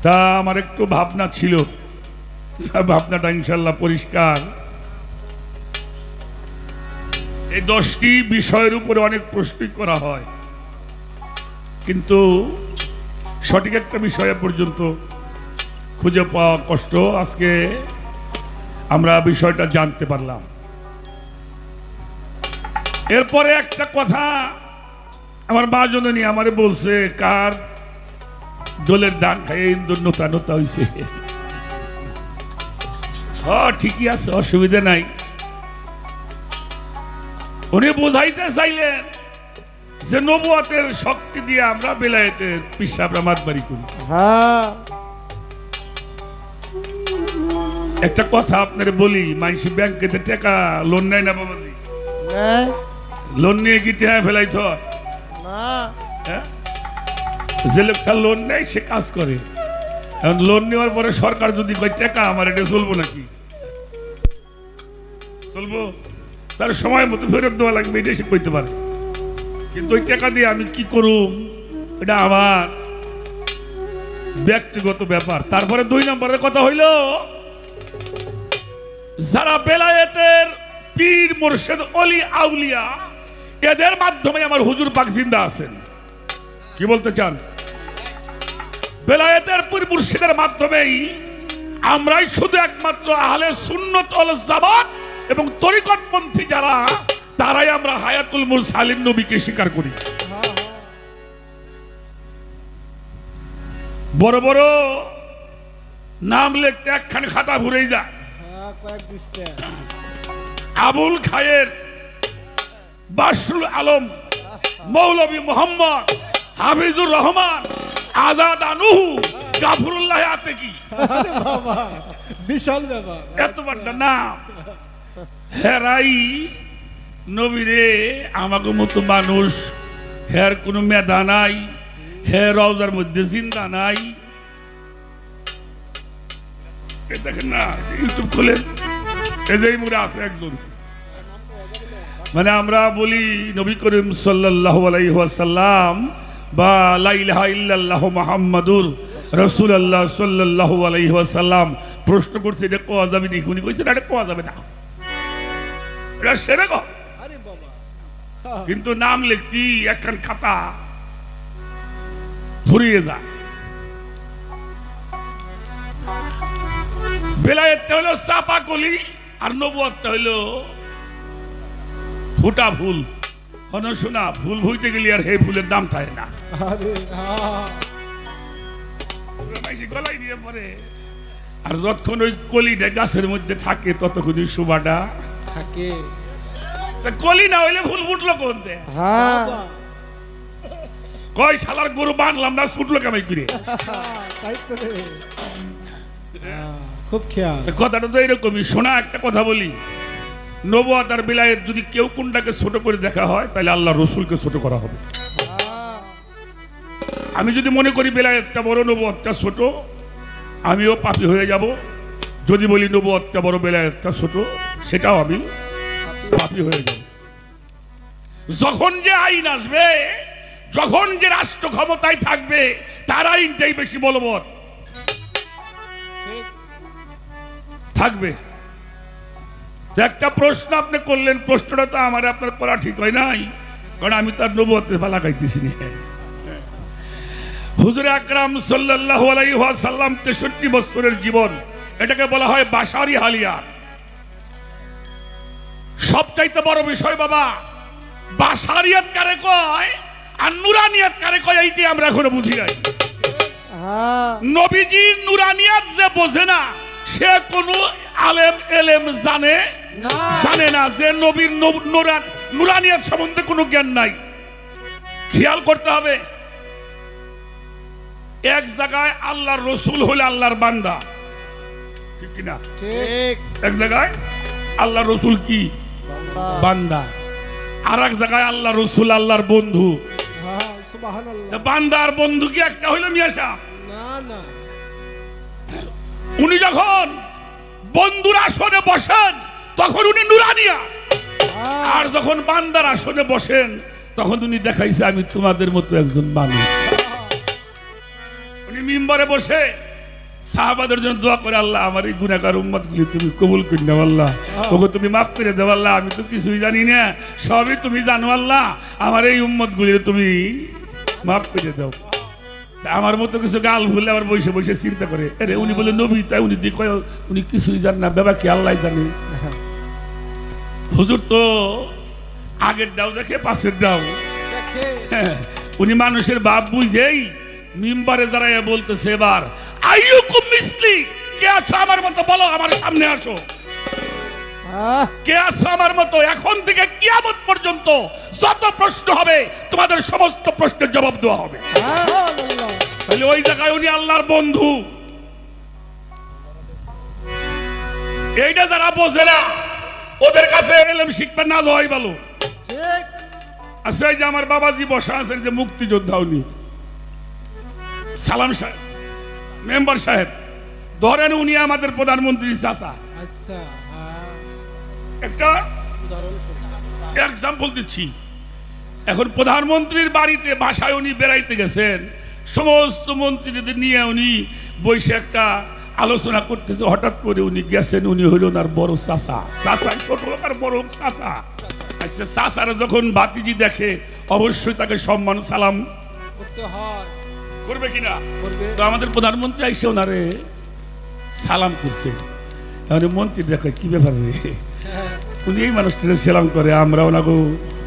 তা আমার একটু ভাবনা ছিল, ভাবনাটা ইনশাল্লাহ পরিষ্কার। এই 10টি বিষয়ের উপরে অনেক প্রশ্নই করা হয়, কিন্তু সঠিক একটা বিষয় পর্যন্ত খুঁজে পাওয়া কষ্ট। আজকে আমরা বিষয়টা জানতে পারলাম। এরপরে একটা কথা আমার মা জননী আমারে বলছে, কার দোলের ডান খাইয়ে ইন্দুর নোতা নোতা হইছে। ঠিকই আছে, অসুবিধা নাই। উনি বোঝাইতে চাইলেন যে নবুয়তের শক্তি দিয়ে আমরা বেলায়েতের পিসাব রামাতবাড়ি করি। একটা কথা আপনার বলি, মানুষ ব্যাংকে টাকা লোন নেয় না বাবাজি? লোন নিয়ে কি টাকা ফেলাইছ? যে লোকটা লোন নেয় সে কাজ করে। এখন লোন নেওয়ার পরে সরকার যদি কয় টাকা আমার, এটা চলবো নাকি? চলবো? তার সময় মতো ফেরত দেওয়া লাগবে, এটা সে কইতে পারে। কিন্তু ওই টাকা দিয়ে আমি কি করুম, এটা আমার ব্যক্তিগত ব্যাপার। তারপরে 2 নম্বরের কথা হইল, যারা বেলায়েতের পীর মুর্শিদ অলি আউলিয়া, এদের মাধ্যমে আমার হুজুর পাক জিন্দা আছেন। কি বলতে চান? বেলায়েতের পীর মুর্শিদের মাধ্যমেই আমরাই শুধু একমাত্র আহলে সুন্নাত ওয়াল জামাত এবং তরিকতপন্থী যারা, তারাই আমরা হায়াতুল মুরসালিন নবীকে স্বীকার করি। বড় বড় নাম লিখতে একখান খাতা ভরেই যায়। আবুল খায়ের, বাশরুল আলম, মৌলভী মোহাম্মদ, হাফিজুর রহমান, আজাদ আনুহু, গাফরুল্লাহ আতেকি। বিশাল ব্যাপার, এত বড় নাম। হেরাই নবীরে আমাকে মতো মানুষ, হের কোনো মেধা নাই, হে রওজার মধ্যে জিন্দা নাই। দেখেন না, ইউটিউব খুলে এই মুড়ে আছে একজন। মানে আমরা বলি নবী করিম সাল্লাল্লাহু আলাইহি ওয়াসাল্লাম বা লা ইলাহা ইল্লাল্লাহু মুহাম্মাদুর রাসূলুল্লাহ সাল্লাল্লাহু আলাইহি ওয়াসাল্লাম। প্রশ্ন করছে এটা কোয়া যাবে না, উনি কইছেন এটা কোয়া যাবে না, এটা শিরক। কিন্তু নাম লিখতি একখান খাতা ফুরিয়ে যায়। বেলায়েতটা হলো চাপা কলি, আর নবুয়তটা হলো ফুটা ফুল। শোনা, ফুল ভুইতে গেলি আর হে ফুলের দাম থাকে না, গলায় দিয়ে পরে। আর যতক্ষণ ওই কলিটা গাছের মধ্যে থাকে ততক্ষণ ওই শোভাটা থাকে। কলি না হইলে ফুল ফুটলো কোনতে? কয় শালার গরু বানলাম না, ছুটলো কামাই করে। খুব খেয়াল। কথাটা তো এরকমই। শোনা, একটা কথা বলি, নবুয়ত আর বেলায়েত যদি কেউ কোনটাকে ছোট করে দেখা হয়, তাহলে আল্লাহ রসুলকে ছোট করা হবে। আমি যদি মনে করি বেলায়েতটা বড়, নবুয়তটা ছোট, আমিও পাপী হয়ে যাব। যদি বলি নবুয়তটা বড়, বেলায়েতটা ছোট, সেটাও আমি পাপী হয়ে যাব। যখন যে আইন আসবে, যখন যে রাষ্ট্র ক্ষমতায় থাকবে, তার আইনটাই বেশি বলবৎ থাকবে। একটা প্রশ্ন আপনি করলেন, প্রশ্নটা তো আমার আপনার করা ঠিক হয় নাই, কারণ আমি তার নবুয়তের পালা গাইতেছি না। হুজুর আকরাম সাল্লাল্লাহু আলাইহি ওয়াসাল্লাম 63 বছরের জীবন, এটাকে বলা হয় বাশারি হালিয়াত। সবচাইতে বড় বিষয় বাবা, বাশারিয়াত কারে কয় আর নুরানিয়াত কারে কয়, এইটি আমরা এখনো বুঝি নাই। নবীজি নুরানিয়াত যে বোঝে না, সে কোনো আলেম এলেম জানে না, যে নবীর নুরানিয়াত সম্বন্ধে কোনো জ্ঞান নাই। খেয়াল করতে হবে, এক জায়গায় আল্লাহর রসুল হলে আল্লাহর বান্দা, ঠিক কিনা? এক জায়গায় আল্লাহর রসুল কি বান্দা, আর এক জায়গায় আল্লাহ রসুল আল্লাহর বন্ধু। বান্দা আর বন্ধু কি একটা হইল মিয়াশা? উনি যখন বন্ধুর আসনে বসেন তখন উনি নুরানিয়া, আর যখন বান্দার আসনে বসেন তখন উনি দেখাইছে আমি তোমাদের মতো একজন মানুষ। উনি মিম্বরে বসে সাহাবাদের জন্য দোয়া করে, আল্লাহ আমার এই গুনাহগার উম্মতগুলি তুমি কবুল করে নাও আল্লাহ, ওগো তুমি মাফ করে দাও আল্লাহ, আমি তো কিছুই জানি না, সবই তুমি জানো আল্লাহ, আমার এই উম্মতগুলি তুমি মাফ করে দাও। আমার মতো কিছু গাল ভুলে আবার বসে বসে চিন্তা করে, আরে উনি বলে নবী, তাই উনি কয় উনি কিছুই জান না, বাবা কি আল্লাহ জানে। হুজুর তো আগের দাও দেখে পাশের দাও, উনি মানুষের ভাব বুঝেই মিম্বারে দাঁড়াইয়া বলতেছে, এবার আইয়ুকুম মিসলি, কে আছো আমার মতো বলো, আমার সামনে আসো, কে আছো আমার মতো, এখন থেকে কিয়ামত পর্যন্ত যত প্রশ্ন হবে তোমাদের সমস্ত প্রশ্নের জবাব দেওয়া হবে। তাহলে ওই জায়গায় উনি আল্লাহর বন্ধু। এইটা যারা বোঝে না ওদের কাছে এলেম শিখবে না, হয় ভালো। আচ্ছা, এই যে আমার বাবাজি বসা আছেন, যে মুক্তিযোদ্ধা, উনি সালাম সাহেব, মেম্বার সাহেব, ধরেন উনি আমাদের প্রধানমন্ত্রী চাচা। আচ্ছা, একটা এক্সাম্পল দিচ্ছি। এখন প্রধানমন্ত্রীর বাড়িতে বাসায় উনি বেড়াইতে গেছেন, সমস্ত মন্ত্রীদের নিয়ে উনি বসে একটা আলোচনা করতেছে, হঠাৎ করে উনি গেছেন, উনি হইল ওনার বড় চাচা, চাচা ছোট আর বড় চাচা। আচ্ছা, চাচারা যখন ভাতিজি দেখে অবশ্যই তাকে সম্মান সালাম করতে হয়, করবে কিনা? করবে। তো আমাদের প্রধানমন্ত্রী এসে ওনারে সালাম করছে, মানে মন্ত্রী দেখে কি ব্যাপার রে, উনি এই মানুষটিকে সালাম করে, আমরা ওনাকে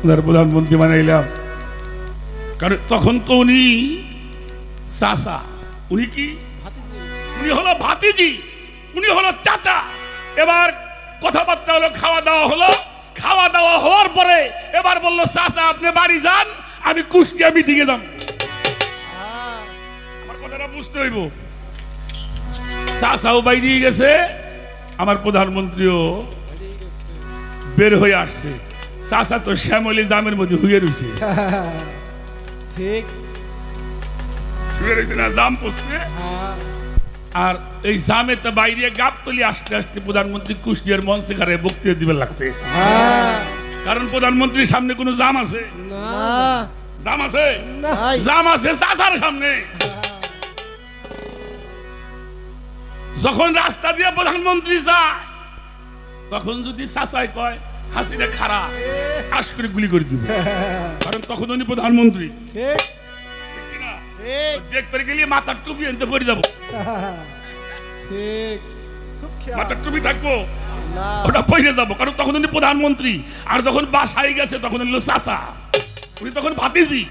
ওনার প্রধানমন্ত্রী বানাইলাম। কারণ তখন তো উনি চাচা, উনি কি, উনি হলো ভাতিজি, উনি হলো চাচা। এবার কথাবার্তা হলো, খাওয়া দাওয়া হলো, খাওয়া দাওয়া হওয়ার পরে এবার বললো, চাচা আপনি বাড়ি যান, আমি কুষ্টিয়া মিটিংয়ে যাব। আমার কথাটা বুঝতে হইব। চাচাও বাইরে গেছে, আমার প্রধানমন্ত্রীও বের হয়ে আসছে। চাচা তো শ্যামলি জামের মধ্যে হুয়ে রয়েছে, ঠিক শুয়ে রয়েছে না, জাম পড়ছে। আর এই জামে তো বাইরে গাবতলি আসতে আসতে প্রধানমন্ত্রী কুষ্টিয়ার মঞ্চে ঘরে বক্তৃতা দিবে লাগছে। কারণ প্রধানমন্ত্রীর সামনে কোনো জাম আছে না, জাম আছে, নাই। জাম আছে চাচার সামনে। যখন রাস্তা দিয়ে প্রধানমন্ত্রী যায়, তখন যদি চাচাই কয় হাসিনা খারাপ, আশ করে গুলি করে দিব, কারণ তখন উনি প্রধানমন্ত্রী। ঠিক ঠিক কিনা? ঠিক দেখতে গেলে মাথার টুপি এনতে পড়ে যাবো, ঠিক, খুব খেয়াল। মাথার টুপি থাকবো, না, ওটা পড়ে যাবো, কারণ তখন উনি প্রধানমন্ত্রী। আর যখন বাসায় গেছে তখন হলো চাচা, উনি তখন ভাতিজি।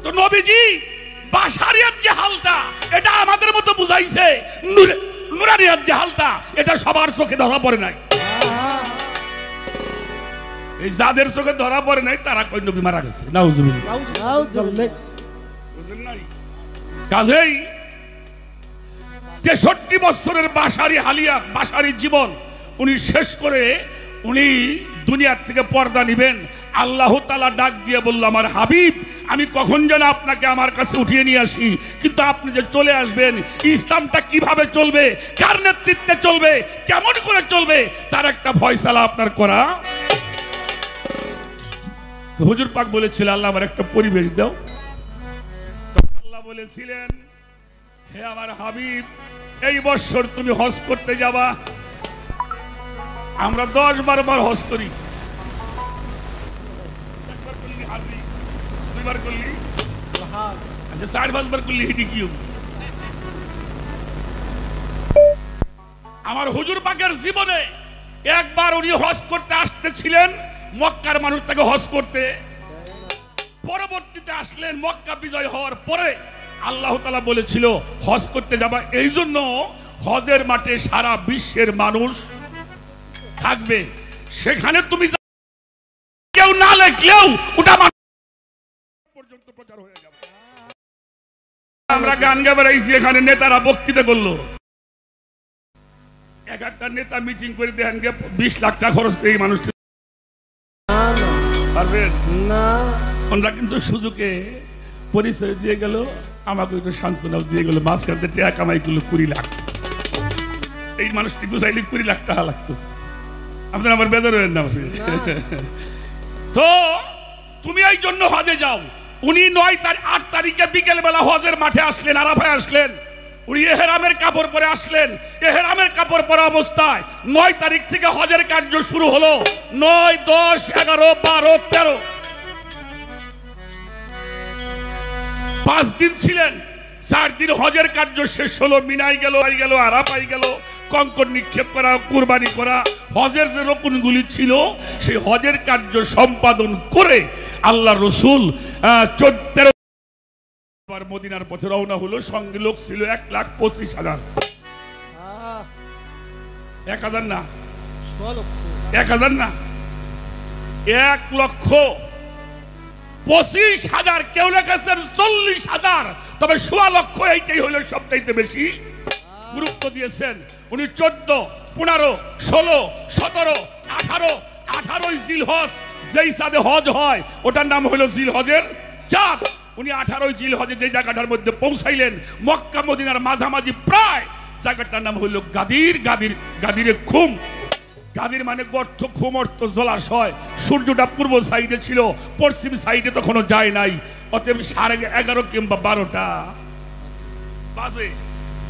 তো নবীজি বাসারিয়ার যে হালটা, এটা আমাদের মতো বুঝাইছে, নুরানিয়ার যে হালটা, এটা সবার চোখে ধরা পড়ে নাই। এই যাদের চোখে ধরা পড়ে নাই তারা কই নবী মারা গেছে, নাউজুবিল্লাহ। বুঝলেন নাই? কাজেই 63 বছরের বাসারি হালিয়া, বাসারি জীবন উনি শেষ করে উনি দুনিয়ার থেকে পর্দা নিবেন। আল্লাহ তাআলা ডাক দিয়ে বলল, আমার হাবিব, আমি কখন যেন আপনাকে আমার কাছে উঠিয়ে নিয়ে আসি, কিন্তু আপনি যে চলে আসবেন, ইসলামটা কিভাবে চলবে, কার নেতৃত্বে চলবে, কেমন করে চলবে, তার একটা ফয়সালা আপনার করা। তো হুজুর পাক বলেছিল, আল্লাহ আমার একটা পরিবেশ দাও। আল্লাহ বলেছিলেন, হে আমার হাবিব, এই বছর তুমি হজ করতে যাবা। আমরা 10-12 বার হজ করি, একবার করলি হাজি, দুইবার করলি, আচ্ছা 4-5 বার করলি, হিডি কি হবে? আমার হুজুর পাকের জীবনে একবার উনি হজ করতে আসতেছিলেন, মক্কার মানুষ তাকে হজ করতে, পরবর্তীতে আসলেন মক্কা বিজয় হওয়ার পরে। আল্লাহ তাআলা বলেছিল হজ করতে যাবা, এই জন্য হজের মাঠে সারা বিশ্বের মানুষ থাকবে, সেখানে তুমি কেউ না লেখলেও ওটা পর্যন্ত প্রচার হয়ে যাবে। আমরা গান গাবে রাইছি, এখানে নেতারা বক্তৃতা করলো, এক একটা নেতা মিটিং করে দেখেন 20 লাখ টাকা খরচ করে এই মানুষটি পারবেন না। ওনারা কিন্তু সুযোগে পরিচয় দিয়ে গেল, আমাকে একটু সান্ত্বনাও দিয়ে গেল, মাঝখান থেকে টাকা কামাই করলো 20 লাখ। এই মানুষটি বুঝাইলে 20 লাখ টাকা লাগতো। আপনার আমার বেজার হবেন না। তো তুমি এই জন্য হজে যাও। উনি 8 তারিখে বিকেল বেলা হজের মাঠে আসলেন, আরাফায় আসলেন। উনি এহরামের কাপড় পরে আসলেন। এহরামের কাপড় পরা অবস্থায় 9 তারিখ থেকে হজের কার্য শুরু হলো। 9, 10, 11, 12, 13 5 দিন ছিলেন। 4 দিন হজের কার্য শেষ হলো। মিনায় গেল, আরাফায় গেল, কঙ্কর নিক্ষেপ করা, কুরবানি করা, হজের যে রকুনগুলি ছিল সেই হজের কার্য সম্পাদন করে আল্লাহ রসুল 13 মদিনার পথে রওনা হলো। সঙ্গে লোক ছিল 1,25,000। 1,000 না, 1,000 না, 1,25,000। কেউ লেখেছেন 40,000, তবে 1,00,000 এইটাই হলো সবচাইতে বেশি গুরুত্ব দিয়েছেন উনি। 14, 15, 16, 17, 18 জিলহজ, যেই চাঁদে হজ হয় ওটার নাম হলো জিলহজের চাঁদ। উনি 18 জিলহজে যে জায়গাটার মধ্যে পৌঁছাইলেন, মক্কা মদিনার মাঝামাঝি প্রায়, জায়গাটার নাম হলো গাদিরে খুম। গাদির মানে গর্ত, খুম অর্থ জলাশয়। সূর্যটা পূর্ব সাইডে ছিল, পশ্চিম সাইডে তখনও যায় নাই। অতএব 11:30 কিংবা 12টা বাজে।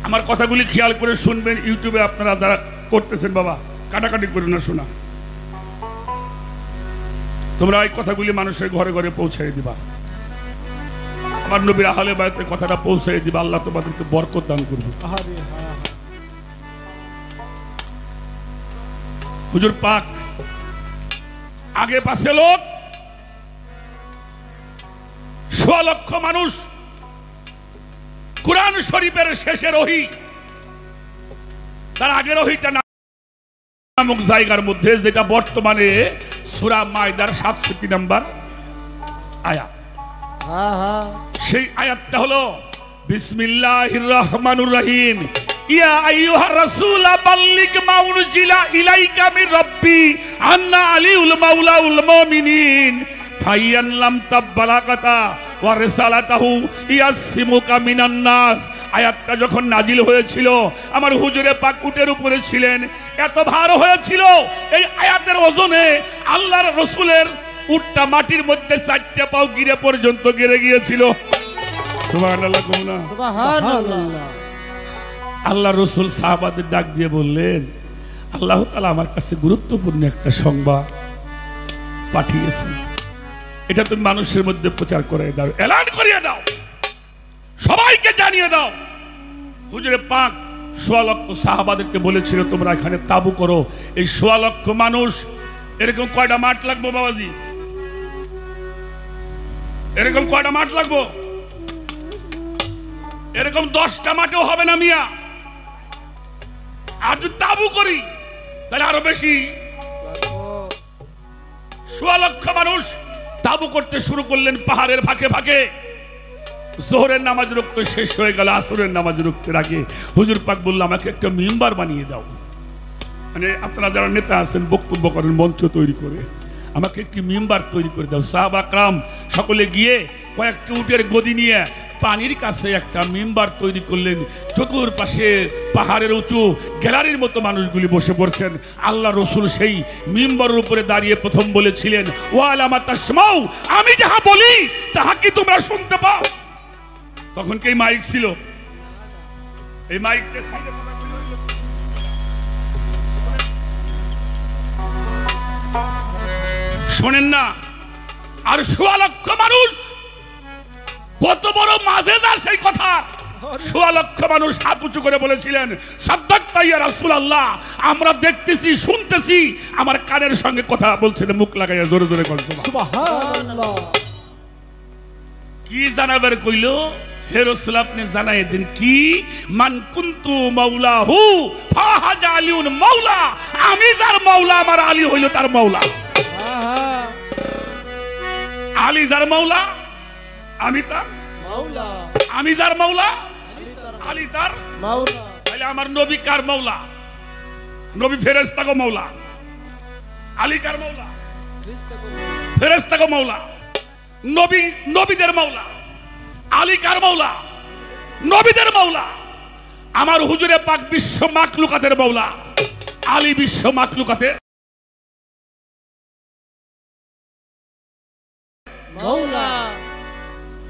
আমার কথাগুলি খেয়াল করে শুনবেন। ইউটিউবে আপনারা যারা করতেছেন বাবা, কাটাকাটি করে না শোনা। তোমরা এই কথাগুলি মানুষের ঘরে ঘরে পৌঁছে দিবা। আমার নবীর আহলে বায়তের কথাটা পৌঁছে দিবা। আল্লাহ তোমাদেরকে বরকত দান করবে। হুজুর পাক আগে পাশে লোক, 1,00,000 মানুষ। কুরআন শরীফের শেষের ওহী, তার আগের ওহীটা নামক জায়গার মধ্যে, যেটা বর্তমানে সূরা মায়দার 67 নম্বর আয়াত। সেই আয়াতটা হলো বিসমিল্লাহির রহমানুর রহিম। ইয়া আইয়ুহার রাসূল বাল্লিগ মা উনজিলা ইলাইকা মির রাব্বি আন্না আলিউল মাওলাউল মুমিনিন ফাইয়ান লাম তাবলাগাতা ওয়া রিসালাতাহু ইয়াসিমুকা মিনান নাস। আয়াতটা যখন নাজিল হয়েছিল আমার হুজুরে পাক উটের উপরে ছিলেন। এত ভার হয়েছিল এই আয়াতের ওজনে আল্লাহর রাসূলের উটটা মাটির মধ্যে 4টে পাও গিরে পর্যন্ত গিরে গিয়েছিল। সুবহানাল্লাহ, সুবহানাল্লাহ। আল্লাহ রসুল সাহাবাদের ডাক দিয়ে বললেন, আল্লাহ তাআলা আমার কাছে গুরুত্বপূর্ণ একটা সংবাদ পাঠিয়েছেন, এটা তুমি মানুষের মধ্যে প্রচার করে দাও, এলান করিয়ে দাও, সবাইকে জানিয়ে দাও। হুজুরে পাক 1,00,000 সাহাবাদেরকে বলেছিল তোমরা এখানে তাবু করো। এই 1,00,000 মানুষ, এরকম কয়টা মাঠ লাগবো বাবাজি? এরকম কয়টা মাঠ লাগবো? এরকম 10টা মাঠেও হবে না মিয়া। আর যদি তাবু করি তাহলে আরো বেশি। 1,00,000 মানুষ তাবু করতে শুরু করলেন পাহাড়ের ফাঁকে ফাঁকে। জোহরের নামাজ রক্ত শেষ হয়ে গেল, আসরের নামাজ রক্তের আগে হুজুর পাক বলল আমাকে একটা মিম্বার বানিয়ে দাও। মানে আপনারা যারা নেতা আছেন, বক্তব্য করেন মঞ্চ তৈরি করে, আমাকে একটি মিম্বার তৈরি করে দাও। সাহাবা کرام সকলে গিয়ে কয়েকটি উটের গদি নিয়ে পানির কাছে একটা মিম্বার তৈরি করলেন। চতুর্পাশে পাহাড়ের উঁচু গ্যালারির মতো মানুষগুলি বসে পড়ছেন। আল্লাহ রসুল সেই মিম্বারের উপরে দাঁড়িয়ে প্রথম বলেছিলেন, ওয়ালামা তাসমাউ, আমি যাহা বলি তাহা কি তোমরা শুনতে পাও? তখন কি মাইক ছিল? এই মাইকটা সাইডে শোনেন না? আর 1,00,000 মানুষ, কত বড় মাজেজা সেই কথা। 1,00,000 মানুষ হাত উঁচু করে বলেছিলেন, সাদ্দাকতা ইয়া রাসূলুল্লাহ, আমরা দেখতেছি, শুনতেছি, আমার কানের সঙ্গে কথা বলছেন, মুখ লাগাইয়া জোরে জোরে বলছেন সুবহানাল্লাহ। কি জানাবার কইল? হে রাসূল আপনি জানাই দেন কি? মান কুনতু মাওলাহু ফাহাজা আলিউন মাওলা, আমি যার মাওলা আমার আলী হইল তার মাওলা। আলী যার মাওলা আমি তার মাওলা, আমি যার মাওলা আলী তার মাওলা। তাহলে আমার নবী কার মাওলা? নবী ফেরেশতা কো মাওলা, আলী কার মাওলা? ফেরেশতা কো মাওলা। নবী নবীদের মাওলা, আলী কার মাওলা? নবীদের মাওলা। আমার হুজুরে পাক বিশ্ব মাখলুকাতের মাওলা, আলী বিশ্ব মাখলুকাতের মাওলা।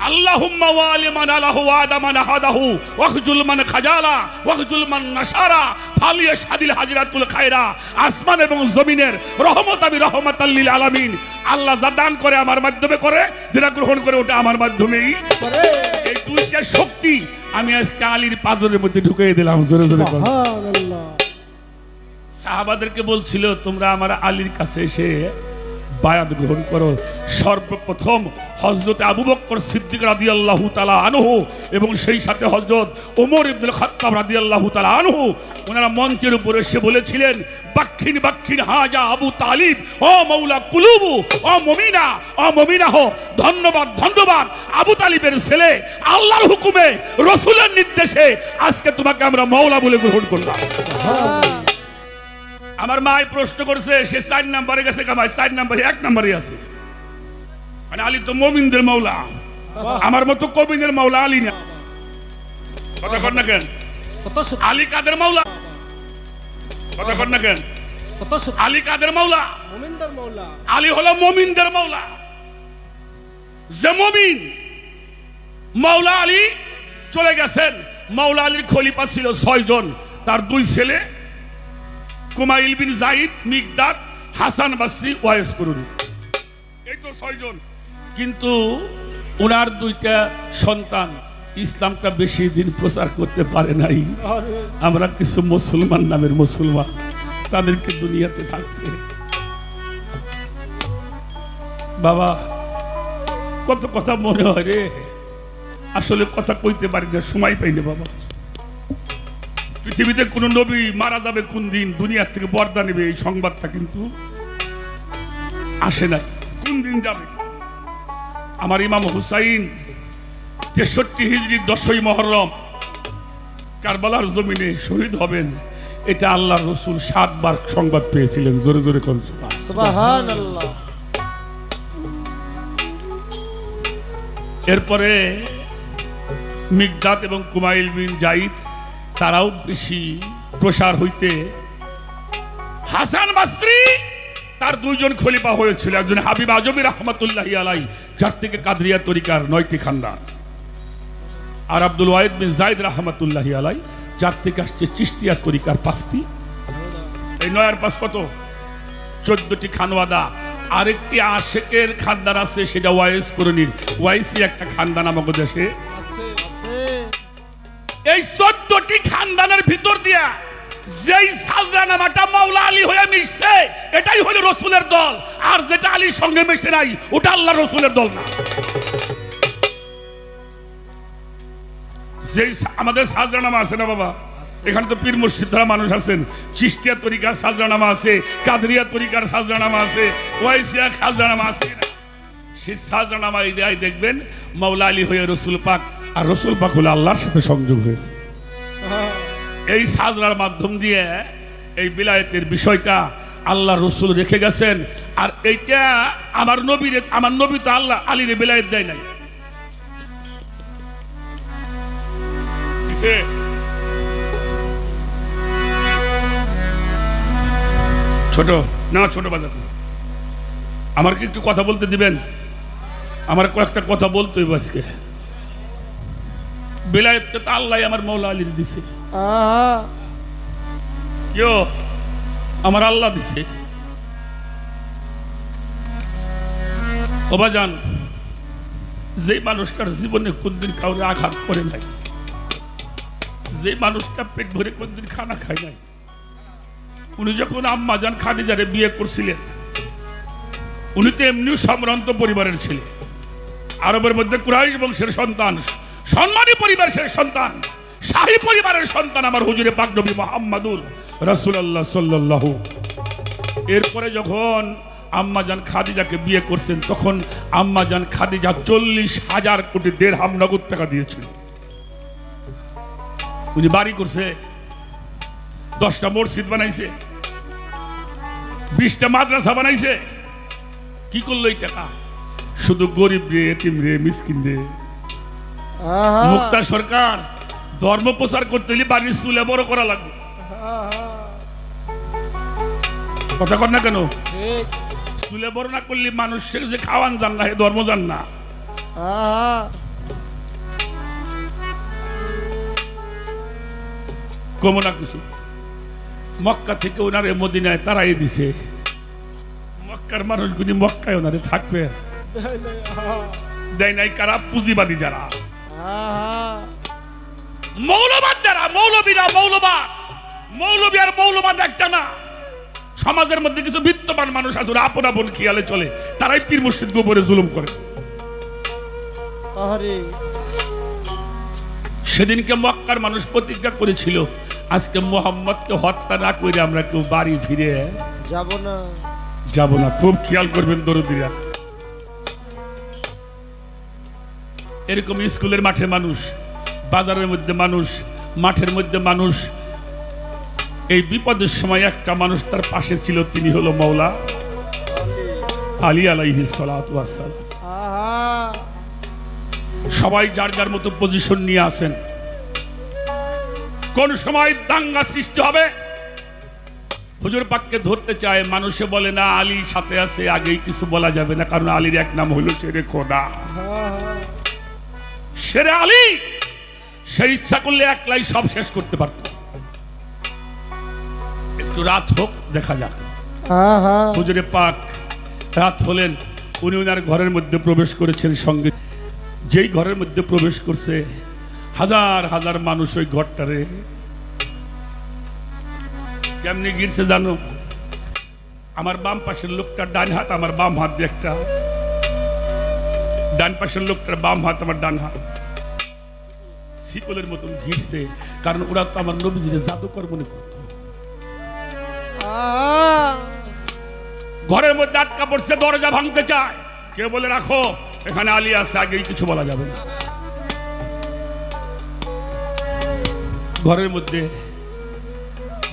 আল্লাহুম্মা ওয়ালি মান আলাহু ওয়াদা মান হাদাহু ওয়াখজুল মান খাজালা ওয়াখজুল মান নাশারা ফালিয়াশহাদিল হাজরাতুল খায়রা। আসমান এবং জমিনের রহমত আমি রহমাতাল লিল আলামিন। আল্লাহ যা দান করে আমার মাধ্যমে করে, যেটা গ্রহণ করে ওটা আমার মাধ্যমেই করে। এই দুইটা শক্তি আমি আজকে আলীর পাজরের মধ্যে ঢুকিয়ে দিলাম। জোরে জোরে বল সুবহানাল্লাহ। সাহাবাদেরকে বলছিল তোমরা আমার আলীর কাছে এসে বায়াত গ্রহণ করো। সর্বপ্রথম হযরত আবু বকর সিদ্দিক রাদিয়াল্লাহু তাআলা আনহু এবং সেই সাথে হযরত ওমর ইবনে খাত্তাব রাদিয়াল্লাহু তাআলা আনহু ওনারা মঞ্চের উপরে এসে বলেছিলেন, বাক্খিন বাক্খিন হাজা আবু তালিব ও মাওলা কুলুবু ও মুমিনা ও মুমিনাহ। ধন্যবাদ ধন্যবাদ আবু তালিবের ছেলে, আল্লাহর হুকুমে রাসূলের নির্দেশে আজকে তোমাকে আমরা মাওলা বলে গ্রহণ করলাম। আমার মাই প্রশ্ন করছে, সে 4 নম্বরে গেছে কামাই, 4 নম্বরে 1 নম্বরে আছে। মানে আলী তো মুমিনদের মাওলা, আমার মতো কবিদের মাওলা আলী না। কথা কর না কেন? আলী কাদের মাওলা? কথা কর না কেন? আলী কাদের মাওলা? মুমিনদের মাওলা। আলী হলো মুমিনদের মাওলা। যে মুমিন মাওলা আলী চলে গেছেন। মাওলা আলীর খলিফা ছিল 6 জন, তার 2 ছেলে কুমাইল বিন জাইদ, মিকদাদ, হাসান বাসরি, ওয়াইস কুরুনি, এই তো 6 জন। কিন্তু ওনার 2টা সন্তান ইসলামটা বেশি দিন প্রচার করতে পারে নাই। আমরা কিছু মুসলমান নামের মুসলমান, তাদেরকে দুনিয়াতে থাকতে। বাবা কত কথা মনে হয় রে, আসলে কথা কইতে পারি না, সময় পাই না বাবা। পৃথিবীতে কোন নবী মারা যাবে কোন দিন, দুনিয়ার থেকে বর্দা নেবে, এই সংবাদটা কিন্তু আসে না। কোন দিন যাবে? আমার ইমাম হুসাইন 63 হিজরির 10ই মুহররম কারবালার জমিনে শহীদ হবেন, এটা আল্লাহর রাসূল 7 বার সংবাদ পেয়েছিলেন। জোরে জোরে কোন সুবহানাল্লাহ। এরপরে মিকদাদ এবং কুমাইল বিন জাইদ তারাও বেশি প্রসার হইতে, হাসান বাসরি তার 2 জন খলিফা হয়েছিল। একজন হাবিব আজমি রাহমাতুল্লাহি আলাইহি, যার থেকে কাদরিয়া তরিকার 9টি খানদান, আর আব্দুল ওয়াহিদ বিন জাইদ রাহমাতুল্লাহি আলাইহি, যার থেকে আসছে চিশতিয়া তরিকার 5টি। এই 9 আর 5 কত? 14টি খানওয়াদা। আরেকটি আশেকের খানদান আছে, সেটা ওয়াইস কুরনির। ওয়াইসি একটা খানদান আমাদের দেশে। এই 14টি খানদানের ভিতর দিয়া যেই সাজরা নামাটা মাওলা আলী হয়ে মিশছে, এটাই হলো রাসূলের দল। আর যেটা আলীর সঙ্গে মিশে নাই, ওটা আল্লাহর রাসূলের দল না। যেই আমাদের সাজরা নামা আছে না বাবা, এখানে তো পীর মুর্শিদ ধরা মানুষ আছেন, চিশতিয়া তরিকার সাজরা নামা আছে, কাদরিয়া তরিকার সাজরা নামা আছে, ওয়াইসিয়া সাজরা নামা আছে। সেই সাজরা নামা এই দেখবেন মাওলা আলী হয়ে রাসূল পাক, আর রাসূল পাক হলো আল্লাহর সাথে সংযোগ হয়েছে। এই সাজরার মাধ্যম দিয়ে এই বিলায়েতের বিষয়টা আল্লাহ রাসূল রেখে গেছেন। আর এইটা আমার নবী তো আল্লাহ আলীর বিলায়েত দেয় নাই। ছোট না, ছোট বাজার আমার কি একটু কথা বলতে দিবেন? আমার কয়েকটা কথা বলতে হইব আজকে। বিলায়েতটা তো আল্লাহ আমার মাওলা আলীর দিছে, কেউ আমার আল্লাহ দিছে। বাজান, যে মানুষটার জীবনে কোনদিন কাউরে আঘাত করে নাই, যে মানুষটা পেট ভরে কোনদিন খানা খায় নাই, উনি যখন আম্মা জান খাদিজারে বিয়ে করছিলেন, উনি তো এমনিও সম্ভ্রান্ত পরিবারের ছিলেন। আরবের মধ্যে কুরাইশ বংশের সন্তান, সম্মানী পরিবারের সন্তান, শাহী পরিবারের সন্তান আমার হুজুরে পাক নবী মুহাম্মদুর রাসূলুল্লাহ সাল্লাল্লাহু। এরপরে যখন আম্মা জান খাদিজাকে বিয়ে করছেন, তখন আম্মা জান খাদিজা 40,000 কোটি দিরহাম নগদ টাকা দিয়েছিল। উনি বাড়ি করছে, 10টা মসজিদ বানাইছে, 20টা মাদ্রাসা বানাইছে। কি করলো এই টাকা? শুধু গরিব রে, এতিম রে, মিসকিন রে। মুক্তা সরকার ধর্ম প্রচার করতে হলে বাড়ির চুলে বড় করা লাগবে। কথা কর না কেন? চুলে বড় না করলে মানুষের যে খাওয়ান জান না, ধর্ম জান না। কমনা কিছু মক্কা থেকে ওনারে মদিনায় তারাই দিছে মক্কার মানুষগুলি মক্কায় ওনারে থাকবে দেয় নাই কারা পুঁজিবাদী যারা মৌলবাদ যারা মৌলবীরা মৌলবী আর মৌলবাদ একটা না সমাজের মধ্যে কিছু বিত্তবান মানুষ আছে আপন আপন খেয়ালে চলে তারাই পীর মুর্শিদ উপরে জুলুম করে সেদিনকে মক্কার মানুষ প্রতিজ্ঞা করেছিল আজকে মোহাম্মদকে হত্যা না করে আমরা কেউ বাড়ি ফিরে যাব না খুব খেয়াল করবেন দরদিরা এরকম স্কুলের মাঠে মানুষ বাজারের মধ্যে মানুষ মাঠের মধ্যে মানুষ এই বিপদের সময় একটা মানুষ তার পাশে ছিল তিনি হলো মাওলা আলী আলাইহিস সালাতু ওয়াস সালাম সবাই যার যার মতো পজিশন নিয়ে আসেন কোন সময় দাঙ্গা সৃষ্টি হবে হুজুর পাককে ধরতে চায় মানুষে বলে না আলী সাথে আছে আগেই কিছু বলা যাবে না কারণ আলীর এক নাম হলো শেরে খোদা শেরে আলী সে ইচ্ছা করলে একলাই সব শেষ করতে পারত একটু রাত হোক দেখা যাক হুজুরে পাক রাত হলেন উনি ওনার ঘরের মধ্যে প্রবেশ করেছেন সঙ্গে যেই ঘরের মধ্যে প্রবেশ করছে হাজার হাজার মানুষ ওই ঘরটারে কেমনি গিরছে জানো আমার বাম পাশের লোকটার ডান হাত আমার বাম হাত দিয়ে একটা ডান পাশের লোকটার বাম হাত আমার ডান হাত শিকলের মতন ঘিরছে কারণ ওরা তো আমার নবীজির জাদুকর মনে করত ঘরের মধ্যে আটকা পড়ছে দরজা ভাঙতে চায় কেউ বলে রাখো এখানে আলী আছে আগেই কিছু বলা যাবে না ঘরের মধ্যে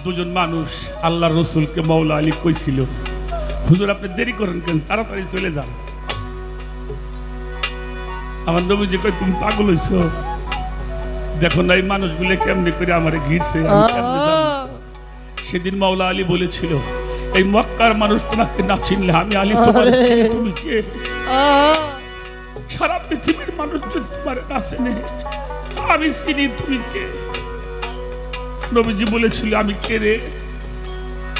দুজন মানুষ আল্লাহ রসুলকে মাওলা আলী কইছিল হুজুর আপনি দেরি করেন কেন তাড়াতাড়ি চলে যান আমার নবীজি কই তুমি পাগল হইছো দেখো না এই মানুষগুলো কেমনে করে আমারে ঘিরছে সেদিন মাওলা আলী বলেছিল এই মক্কার মানুষ তোমাকে না চিনলে আমি আলী তোমার তুমি কে সারা পৃথিবীর মানুষ যদি তোমার না চিনে আমি চিনি তুমি কে নবীজি বলেছিল আমি কে রে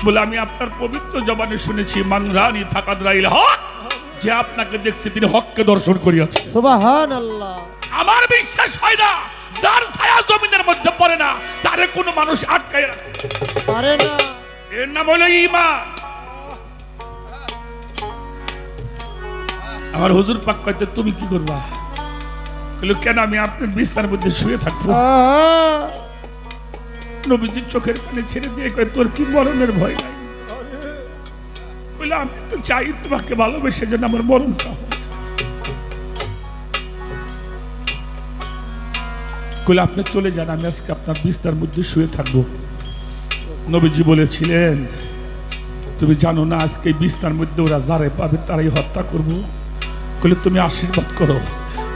বলে আমি আপনার পবিত্র জবানে শুনেছি মান রানী থাকাত রাইল হক যে আপনাকে দেখছে তিনি হককে দর্শন করিয়াছে সুবহানাল্লাহ আমার বিশ্বাস হয় না যার ছায়া জমিনের মধ্যে পড়ে না তারে কোনো মানুষ আটকায় পারে না এর নাম হলো ঈমান আমার হুজুর পাক কইতে তুমি কি করবা বলে কেন আমি আপনার বিছানার মধ্যে শুয়ে থাকবো নবীজির চোখের পানি ছেড়ে দিয়ে কয় তোর কি মরণের ভয় নাই বলে আমি তো চাই তোমাকে ভালোবেসে যেন আমার মরণটা হয় কইলে আপনি চলে যান আমি আজকে আপনার বিছানার মধ্যে শুয়ে থাকবো নবীজি বলেছিলেন তুমি জানো না আজকে বিছানার মধ্যে ওরা যারে পাবে তারাই হত্যা করবো কইলে তুমি আশীর্বাদ করো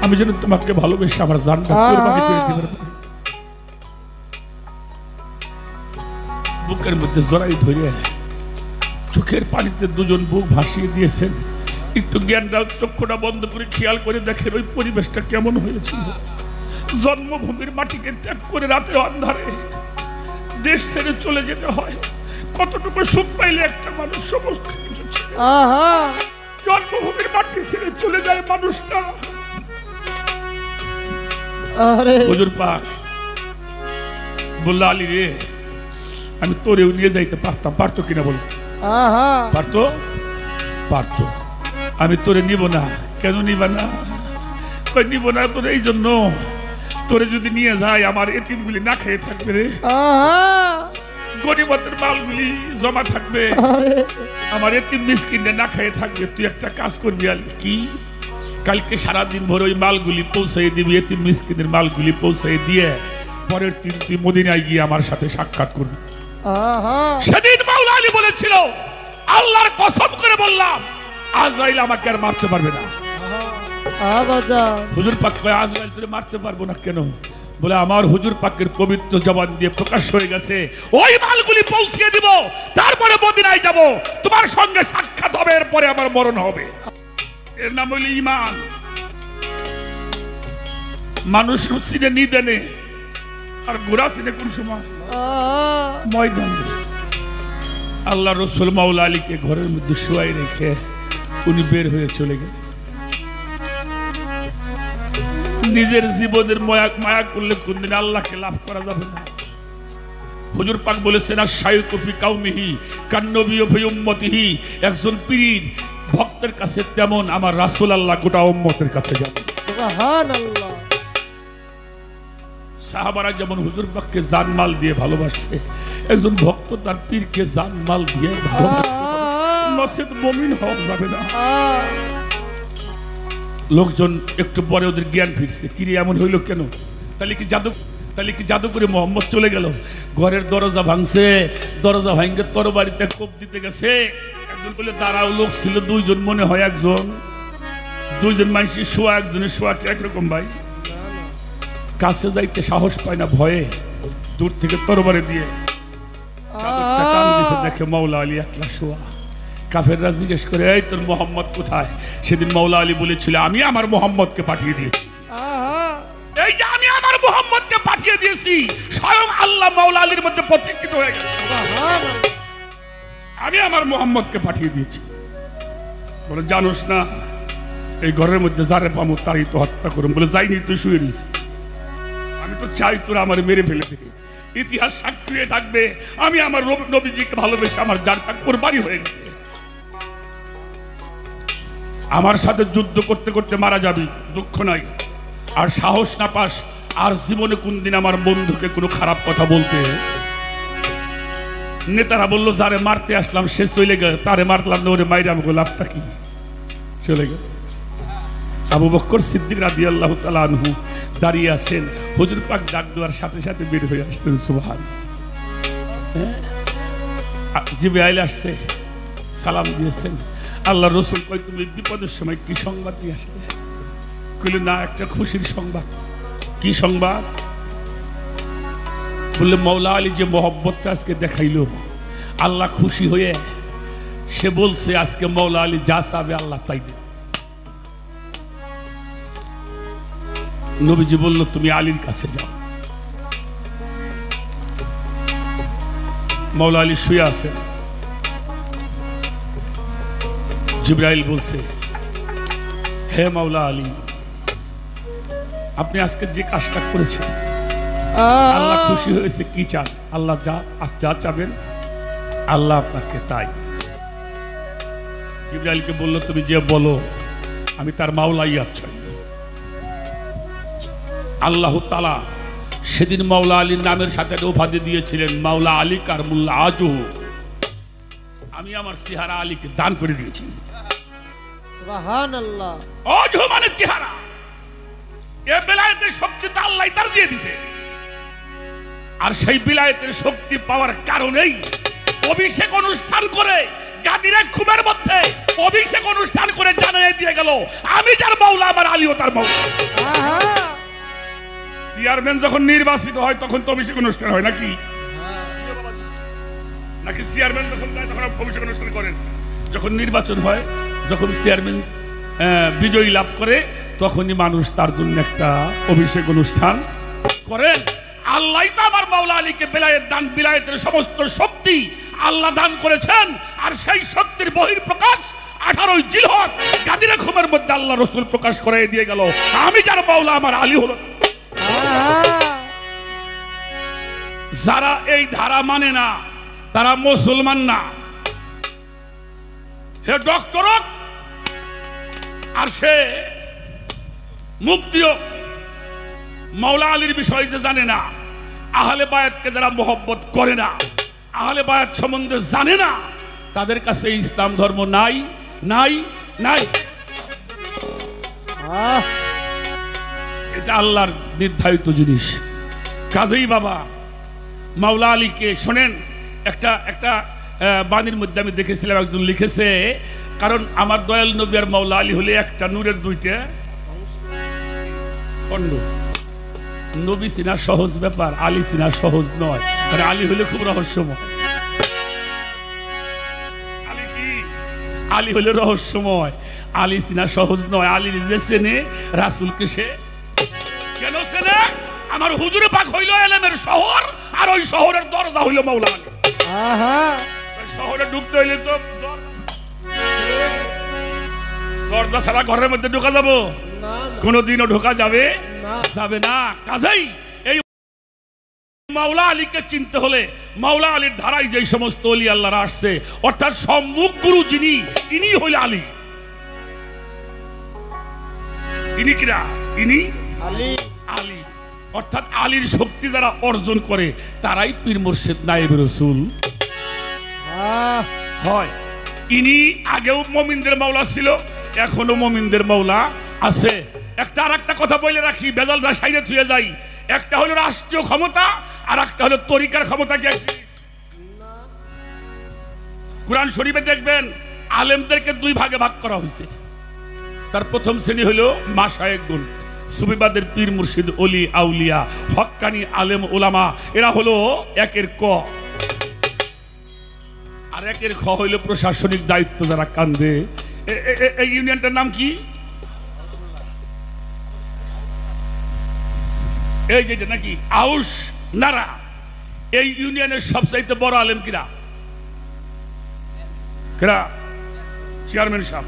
আমি যেন তোমাকে ভালোবেসে আমার জানটা কুরবানি করে দিতে পারবো বুকের মধ্যে জড়াই ধরে চোখের পানিতে দুজন বুক ভাসিয়ে দিয়েছেন একটু জ্ঞানটা চক্ষুটা বন্ধ করে খেয়াল করে দেখেন ওই পরিবেশটা কেমন হয়েছিল জন্মভূমির মাটিকে ত্যাগ করে রাতে অন্ধারে দেশ ছেড়ে চলে যেতে হয় কতটুকু সুখ পাইলে একটা মানুষ সমস্ত কিছু জন্মভূমির মাটি ছেড়ে চলে যায় মানুষটা হুজুর পাক বলল আলী রে আমি তোরেও নিয়ে যাইতে পারতাম পারতো কিনা বল পারতো আমি তোরে নিব না কেন নিবা না নিব না তোর এই জন্য তোরে যদি নিয়ে যায় আমার এতিমগুলি না খেয়ে থাকবে রে গরিবতের মালগুলি জমা থাকবে আমার এতিম মিসকিনরা না খেয়ে থাকবে তুই একটা কাজ করবি আলী কি কালকে সারাদিন ভোর ওই মালগুলি পৌঁছাই দিবি এতিম মিসকিনের মালগুলি পৌঁছাই দিয়ে পরের দিন তুই মদিনায় গিয়ে আমার সাথে সাক্ষাৎ করবি সেদিন মাওলা আলী বলেছিল আল্লাহর কসম করে বললাম আজরাইল আমাকে আর মারতে পারবে না হুজুর পাক কয় আজরাইল তোরে মারতে পারবো না কেন বলে আমার হুজুর পাকের পবিত্র জবান দিয়ে প্রকাশ হয়ে গেছে ওই মালগুলি পৌঁছিয়ে দিব তারপরে মদিনায় যাব তোমার সঙ্গে সাক্ষাৎ হবে এরপরে আমার মরণ হবে এর নাম হইল ঈমান মানুষ চিনে নিদেনে আর ঘোড়া চিনে কোন সময়? ময়দানে। আল্লাহ রসুল মাওলা আলীকে ঘরের মধ্যে শুয়াই রেখে উনি বের হয়ে চলে গেলেন। নিজের জীবনের মায়া করলে কোনদিন আল্লাহকে লাভ করা যাবে না। হুজুর পাক বলেছেন আশ-শাইখু ফি কাওমিহি কান-নবিয়্যু ফি উম্মতিহি, একজন পীর ভক্তের কাছে তেমন আমার রাসূল আল্লাহ গোটা উম্মতের কাছে যান। সুবহানাল্লাহ। সাহাবারা যেমন হুজুর পাককে জানমাল দিয়ে ভালোবাসে, একজন ভক্ত তার পীরকে জানমাল দিয়ে ভালোবাসে, নসিব মুমিন হওয়া যাবে না। লোকজন একটু পরে ওদের জ্ঞান ফিরছে, কি রে এমন হইল কেন? তাহলে কি জাদু করে মোহাম্মদ চলে গেল? ঘরের দরজা ভাঙছে, দরজা ভাঙে তরবারিতে কোপ দিতে গেছে। একজন বলে দাঁড়াও, লোক ছিল দুইজন, মনে হয় একজন, দুইজন মানুষের শোয়া, একজনের শোয়া কি একরকম ভাই? কাছে যাইতে সাহস পায় না ভয়ে, দূর থেকে তরবারি দিয়ে চাদরটা টান দিছে, দেখে মাওলা আলী একলা শোয়া। কাফেররা জিজ্ঞেস করে, এই তোর মোহাম্মদ কোথায়? সেদিন মাওলা আলী বলেছিল, আমি আমার মোহাম্মদকে পাঠিয়ে দিয়েছি। এই যে আমি আমার মোহাম্মদকে পাঠিয়ে দিয়েছি, স্বয়ং আল্লাহ মাওলা আলীর মধ্যে প্রতিষ্ঠিত হয়ে গেল। আমি আমার মোহাম্মদকে পাঠিয়ে দিয়েছি। বলে জানোস না এই ঘরের মধ্যে যারে পাবো তারই তো হত্যা করুন। বলে যাইনি, তুই শুয়ে রয়েছি। আমি তো চাই তোরা আমার মেরে ফেলে দিবি। ইতিহাস সাক্ষী হয়ে থাকবে আমি আমার নবীজিকে ভালোবেসে আমার জানটা কোরবানি হয়ে গেছে। আমার সাথে যুদ্ধ করতে করতে মারা যাবি, দুঃখ নাই। আর সাহস না পাস আর জীবনে কোনদিন আমার বন্ধুকে কোনো খারাপ কথা বলতে। নেতারা বললো যারে মারতে আসলাম সে চলে গেল, তারে মারলাম না, ওরে মাইরে আমাকে লাভটা কি? চলে গেল। আবু বকর সিদ্দিক রাদিয়াল্লাহু তাআলা আনহু দাঁড়িয়ে আছেন, হুজুর পাক ডাক দেওয়ার সাথে সাথে বের হয়ে আসছেন। সুবহানাল্লাহ। জিবরাইল আসছে, সালাম দিয়েছেন। আল্লাহ রসুল কই, তুমি বিপদের সময় কি সংবাদ নিয়ে আসলে? কইল না, একটা খুশির সংবাদ। কি সংবাদ? বললে মাওলা আলী যে মহব্বতটা আজকে দেখাইল, আল্লাহ খুশি হয়ে সে বলছে আজকে মাওলা আলী যা চাবে আল্লাহ তাই দেবে। নবীজি বলল তুমি আলীর কাছে যাও। মাওলা আলী শুয়ে আছে। জিবরাইল বলছে, হে মাওলা আলী, আপনি আজকে যে কাজটা করেছেন আল্লাহ খুশি হয়েছে, কি চান? আল্লাহ যা চাবেন আল্লাহ আপনাকে তাই। জিবরাইলকে বলল তুমি যে বলো আমি তার মাওলাইয়াত চাই। আল্লাহ তাআলা সেদিন মাওলা আলীর নামের সাথে উপাধি দিয়েছিলেন মাওলা আলী কারমুল্লাহ আজহু। আমি আমার চেহারা আলীকে দান করে দিয়েছি। সুবহানাল্লাহ। আজহু মানে চেহারা। এই বিলায়েতের শক্তি তো আল্লাহ তার দিয়ে দিয়েছে। আর সেই বিলায়েতের শক্তি পাওয়ার কারণেই অভিষেক অনুষ্ঠান করে গাদিরে খুবের মধ্যে অভিষেক অনুষ্ঠান করে জানিয়ে দিয়ে গেল আমি যার মাওলা আমার আলীও তার মাওলা। চেয়ারম্যান যখন নির্বাচিত হয় তখন তো অভিষেক অনুষ্ঠান হয় নাকি? নাকি চেয়ারম্যান যখন যায় তখন অভিষেক অনুষ্ঠান করেন? যখন নির্বাচন হয়, যখন চেয়ারম্যান বিজয়ী লাভ করে তখনই মানুষ তার জন্য একটা অভিষেক অনুষ্ঠান করেন। আল্লাহ তো আমার মাওলা আলীকে বিলায়েত দান, বিলায়েতের সমস্ত শক্তি আল্লাহ দান করেছেন। আর সেই শক্তির বহিঃপ্রকাশ 18 জিলহজ গাদিরে খুমের মধ্যে আল্লাহ রসুল প্রকাশ করে দিয়ে গেল আমি যার মাওলা আমার আলী হলো। যারা এই ধারা মানে না তারা মুসলমান না। হে ডক্টর আর সে মুফতিও মাওলা আলীর বিষয় যে জানে না, আহলে বায়াতকে যারা মোহব্বত করে না, আহলে বায়াত সম্বন্ধে জানে না, তাদের কাছে ইসলাম ধর্ম নাই নাই নাই। এটা আল্লাহর নির্ধারিত জিনিস। কাজেই বাবা মাওলা আলীকে শোনেন, একটা বাণীর মধ্যে আমি দেখেছিলাম একজন লিখেছে, কারণ আমার দয়াল নবী আর মাওলা আলী হলে একটা নূরের দুইটা খণ্ড। নবী চিনা সহজ ব্যাপার, আলী চিনা সহজ নয়। আর আলী হলে খুব রহস্যময়। আলী কি? আলী হলে রহস্যময়। আলী চিনা সহজ নয়। আলী নিজে চেনে রাসূলকে, সে কেন চেনে? আমার হুজুরে পাক হইল এলেমের শহর, আর ওই শহরের দরজা হইল মাওলা আলী। আহা শহরে ঢুকতে হইলে তো দরজা ছাড়া ঘরের মধ্যে ঢোকা যাবো? কোনোদিনও ঢোকা যাবে যাবে না। কাজেই এই মাওলা আলীকে চিনতে হলে মাওলা আলীর ধারায় যে সমস্ত ওলি আল্লাহরা আসছে, অর্থাৎ সম্মুখ গুরু যিনি, ইনি হইল আলী। ইনি কিরা? ইনি আলী। আলী, অর্থাৎ আলীর শক্তি যারা অর্জন করে তারাই পীর মুর্শিদ নায়েবে রাসূল হয়। ইনি আগেও মুমিনদের মাওলা ছিল, এখনো মুমিনদের মাওলা আছে। একটা আর একটা কথা বলে রাখি, বেজালটা সাইডে থুয়ে যাই। একটা হলো রাষ্ট্রীয় ক্ষমতা, আর একটা হলো তরিকার ক্ষমতা। কি কুরআন শরীফে দেখবেন আলেমদেরকে দুই ভাগে ভাগ করা হয়েছে। তার প্রথম শ্রেণী হলো মাশায়েখগণ, সুফিবাদের পীর মুর্শিদ ওলি আউলিয়া হক্কানি আলেম ওলামা, এরা হলো একের ক। আর একের খ হইল প্রশাসনিক দায়িত্ব যারা কান্দে। এই ইউনিয়নটার নাম কি? এই যেটা নাকি আউশ নারা, এই ইউনিয়নের সবচাইতে বড় আলেম কিরা? কিরা? চেয়ারম্যান সাহেব।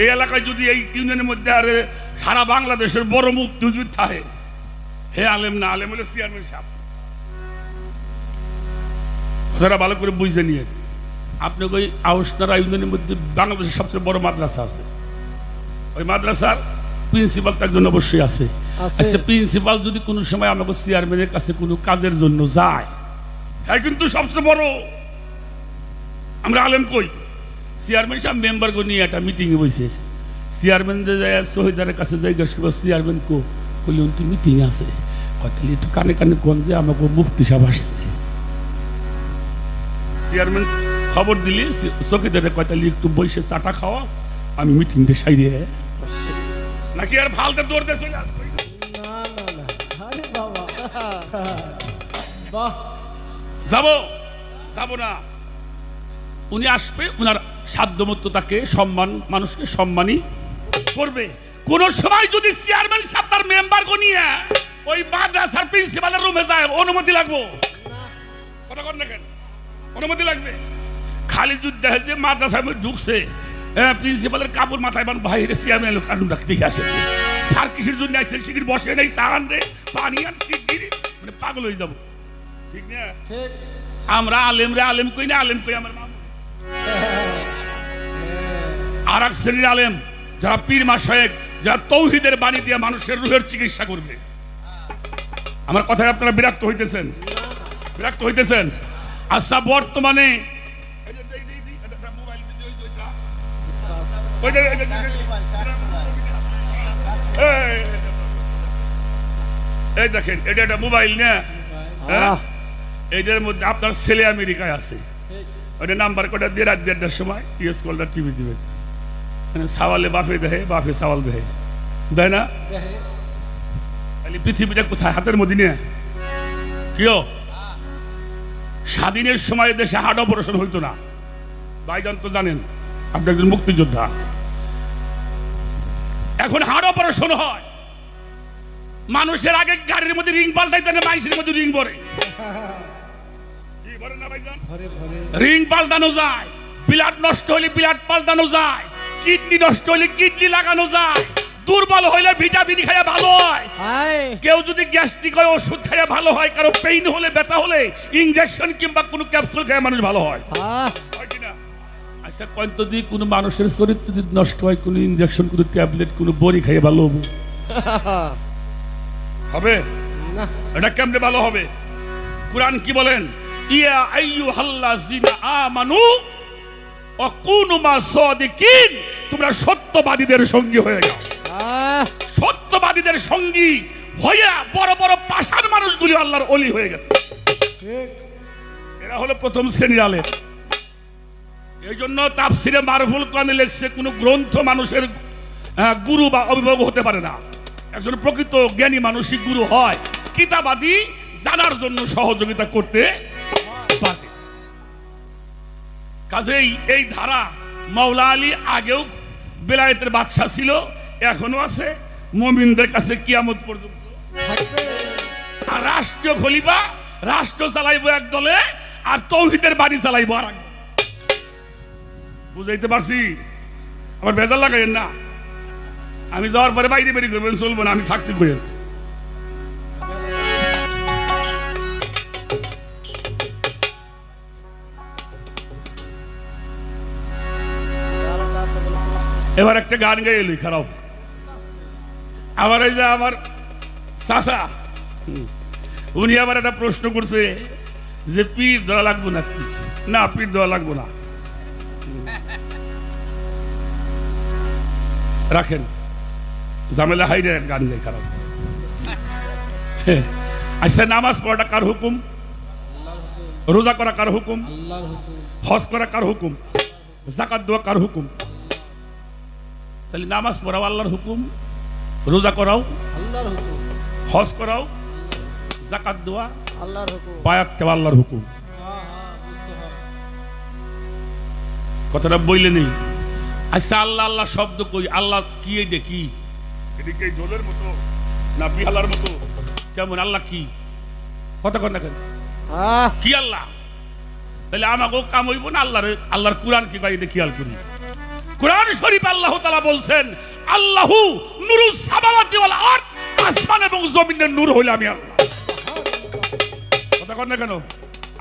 এই এলাকায় যদি এই ইউনিয়নের মধ্যে আর সারা বাংলাদেশের বড় মুফতি হুজুর থাকে, হে আলেম না, আলেম হলো চেয়ারম্যান সাহেব। যারা ভালো করে বুঝে নিয়ে, আপনি ওই আউশনারা ইউনিয়নের মধ্যে বাংলাদেশের সবচেয়ে বড় মাদ্রাসা আছে, ওই মাদ্রাসার প্রিন্সিপাল তার জন্য অবশ্যই আছে। আচ্ছা, প্রিন্সিপাল যদি কোনো সময় আমাকে চেয়ারম্যানের কাছে কোনো কাজের জন্য যায়, হ্যাঁ কিন্তু সবচেয়ে বড়। আমরা আলেম কই? চেয়ারম্যান সাহেব মেম্বার গো নিয়ে একটা মিটিংয়ে বসে, চেয়ারম্যান যে যায় শহীদারের কাছে যাই গেছ, চেয়ারম্যান কো কইলে তুই মিটিং আছে, তাহলে একটু কানে কানে কোন যে আমাকে মুফতি সাহেব আসছে। চেয়ারম্যান খবর দিলি চকিদারে কয়তালি একটু বসে চাটা খাওয়া, আমি মিটিংটা সাইরে নাকি আর ফালতে দৌড়তে চলে আসবো? যাবো যাবো না, উনি আসবে, উনার সাধ্যমতো তাকে সম্মান, মানুষকে সম্মানই করবে। কোন সময় যদি চেয়ারম্যান সাহেব তার মেম্বার গো নিয়ে ওই মাদ্রাসার প্রিন্সিপালের রুমে যায়, অনুমতি লাগবো? কথা কর না কেন? অনুমতি লাগবে। খালি যদি দেখে যে মাদ্রাসায় ঢুকছে, প্রিন্সিপালের কাপড় মাথায় বান, বাইরে চেয়ারম্যান লোক কানুন রাখতে আসে, স্যার কিসের জন্য আসছেন? শিগগির বসে নেই, চান রে, পানি আর শিগগির, মানে পাগল হয়ে যাবো। ঠিক না? আমরা আলেম রে আলেম কই না, আলেম কই আমার মামু। আর এক শ্রেণীর আলেম যারা পীর মাশায়েখ, যারা তৌহিদের বাণী দিয়ে মানুষের রুহের চিকিৎসা করবে। আমার কথায় আপনারা বিরক্ত হইতেছেন? বিরক্ত হইতেছেন? আচ্ছা, বর্তমানে এই দেখেন, এটা একটা মোবাইল না, এইটার মধ্যে আপনার ছেলে আমেরিকায় আছে, ওটা নাম্বার কোটা দিয়ে রাত 1:30টার সময় ইউএস কলটা টিভি দিবে, সাওয়ালে বাফে দেহে, বাফে সাওয়াল দেহে, দেয় না? পৃথিবীটা কোথায়? হাতের মধ্যে নিয়ে। কিও স্বাধীনের সময় দেশে হার্ট অপারেশন হইতো না, ভাইজান তো জানেন, আপনি একজন মুক্তিযোদ্ধা। এখন হার্ট অপারেশন হয়। মানুষের আগে গাড়ির মধ্যে রিং পাল্টাইতে না, মানুষের মধ্যে রিং ভরে। রিং পাল্টানো যায়, ব্লাড নষ্ট হলে ব্লাড পাল্টানো যায়, কিডনি নষ্ট হলে কিডনি লাগানো যায়, দুর্বল হইলে ভিটামিন খাইয়া ভালো হয়, কেউ যদি গ্যাস্ট্রিক হয় ওষুধ খাইয়া ভালো হয়, কারো পেইন হলে, ব্যথা হলে ইনজেকশন কিংবা কোনো ক্যাপসুল খাইয়া মানুষ ভালো হয়। আচ্ছা, কত দিয়ে কোনো মানুষের চরিত্র যদি নষ্ট হয়, কোনো ইনজেকশন, কোনো ট্যাবলেট, কোনো বড়ি খাইয়ে ভালো হবে? এটা কেমনে ভালো হবে? কুরআন কি বলেন? ইয়া আইয়ুহাল্লাযিনা আমানু ওয়াকুনু মাস-সাদিকিন, তোমরা সত্যবাদীদের সঙ্গী হয়ে যাও। সত্যবাদীদের সঙ্গী হইয়া বড় বড় পাষাণ মানুষগুলি আল্লাহর ওলি হয়ে গেছে। এরা হলো প্রথম শ্রেণীর আলেম। এই জন্য তাফসিরে মারফুল কোরআনে লেখছে, কোন গ্রন্থ মানুষের গুরু বা অভিভাবক হতে পারে না। একজন প্রকৃত জ্ঞানী মানসিক গুরু হয় কিতাবাদি জানার জন্য সহযোগিতা করতে পারে। কাজেই এই ধারা মাওলা আলী আগেও বেলায়েতের বাদশা ছিল, এখনো আছে, মুমিনদের কাছে কিয়ামত পর্যন্ত। থাকবে। আর রাষ্ট্রীয় খলিফা রাষ্ট্র চালাইবো এক দলে, আর তৌহিদের বাড়ি চালাইবো আর এক দলে। বুঝাইতে পারছি? আবার বেজার লাগাইেন না। আমি যাওয়ার পরে বাইরে বেরিয়ে করবেন, চলবো না, আমি থাকতে করেন। এবার একটা গান গাইয়ে লই, খারাপ। আবার এই যে আমার চাচা, উনি আবার একটা প্রশ্ন করছে যে পীর ধরা লাগবো না। না, পীর ধরা লাগবো না, রাখেন। ঝামেলা হাইরে গান গাই, খারাপ। আচ্ছা, নামাজ পড়াটা কার হুকুম? রোজা করা কার হুকুম? হজ করা কার হুকুম? যাকাত দেওয়া কার হুকুম? তাহলে নামাজ পড়াও আল্লাহর হুকুম, রোজা করাও আল্লাহর হুকুম, হজ করাও, যাকাত দেওয়া আল্লাহর হুকুম, বায়াত দেওয়া আল্লাহর হুকুম। কথাটা বইলে নেই। আচ্ছা, আল্লাহ আল্লাহ শব্দ কই, আল্লাহ কি? এটা কি? এদিকে ঢোলের মতো না বিহালার মতো? কেমন আল্লাহ? কি কথা কন না কেন? কি আল্লাহ? তাহলে আমাকেও কাম হইব না? আল্লাহর কোরআন কি কয় এটা খেয়াল করি। কোরআন শরীফ আল্লাহ তাআলা বলছেন, আল্লাহু নূরুস সামাওয়াতি ওয়াল আরদ, আসমান এবং জমিনের নূর হইল আমি আল্লাহ। কথা কন না কেন?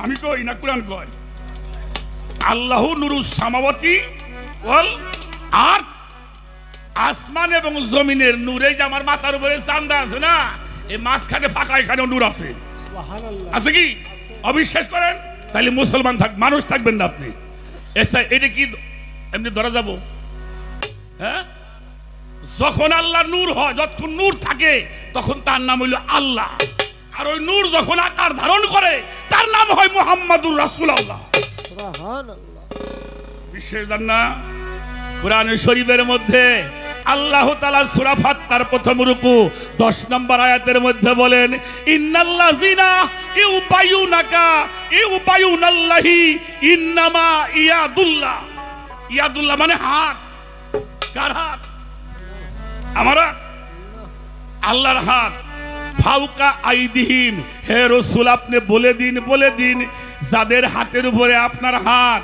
আমি কই না কোরআন কয়? আল্লাহু নূরুস সামাওয়াতি ওয়াল আরদ, আসমান এবং জমিনের নূর। এই যে আমার মাথার উপরে চাঁদা আছে না, এই মাঝখানে ফাঁকা, এখানেও নূর আছে। আছে কি? অবিশ্বাস করেন? তাহলে মুসলমান মানুষ থাকবেন না আপনি। এটা কি এমনি ধরা যাব? হ্যাঁ, যখন আল্লাহ নূর হয়, যতক্ষণ নূর থাকে তখন তার নাম হইল আল্লাহ। আর ওই নূর যখন আকার ধারণ করে তার নাম হয় মুহাম্মাদুর রাসূলুল্লাহ। সুবহানাল্লাহ। বিশ্বাস জান না? কোরআন শরীফের মধ্যে আল্লাহ তাআলা সূরা ফাত্তার প্রথম রুকু 10 নম্বর আয়াতের মধ্যে বলেন, ইন্নাল্লাযিনা ইউবায়ুনাল্লাহি ইন্নামা ইয়াদুল্লাহ। ইয়াদুল্লাহ মানে হাত। কার হাত? আমার আল্লাহর হাত। ফাউকা আইদিহিম, হে রাসূল আপনি বলে দিন যাদের হাতের উপরে আপনার হাত,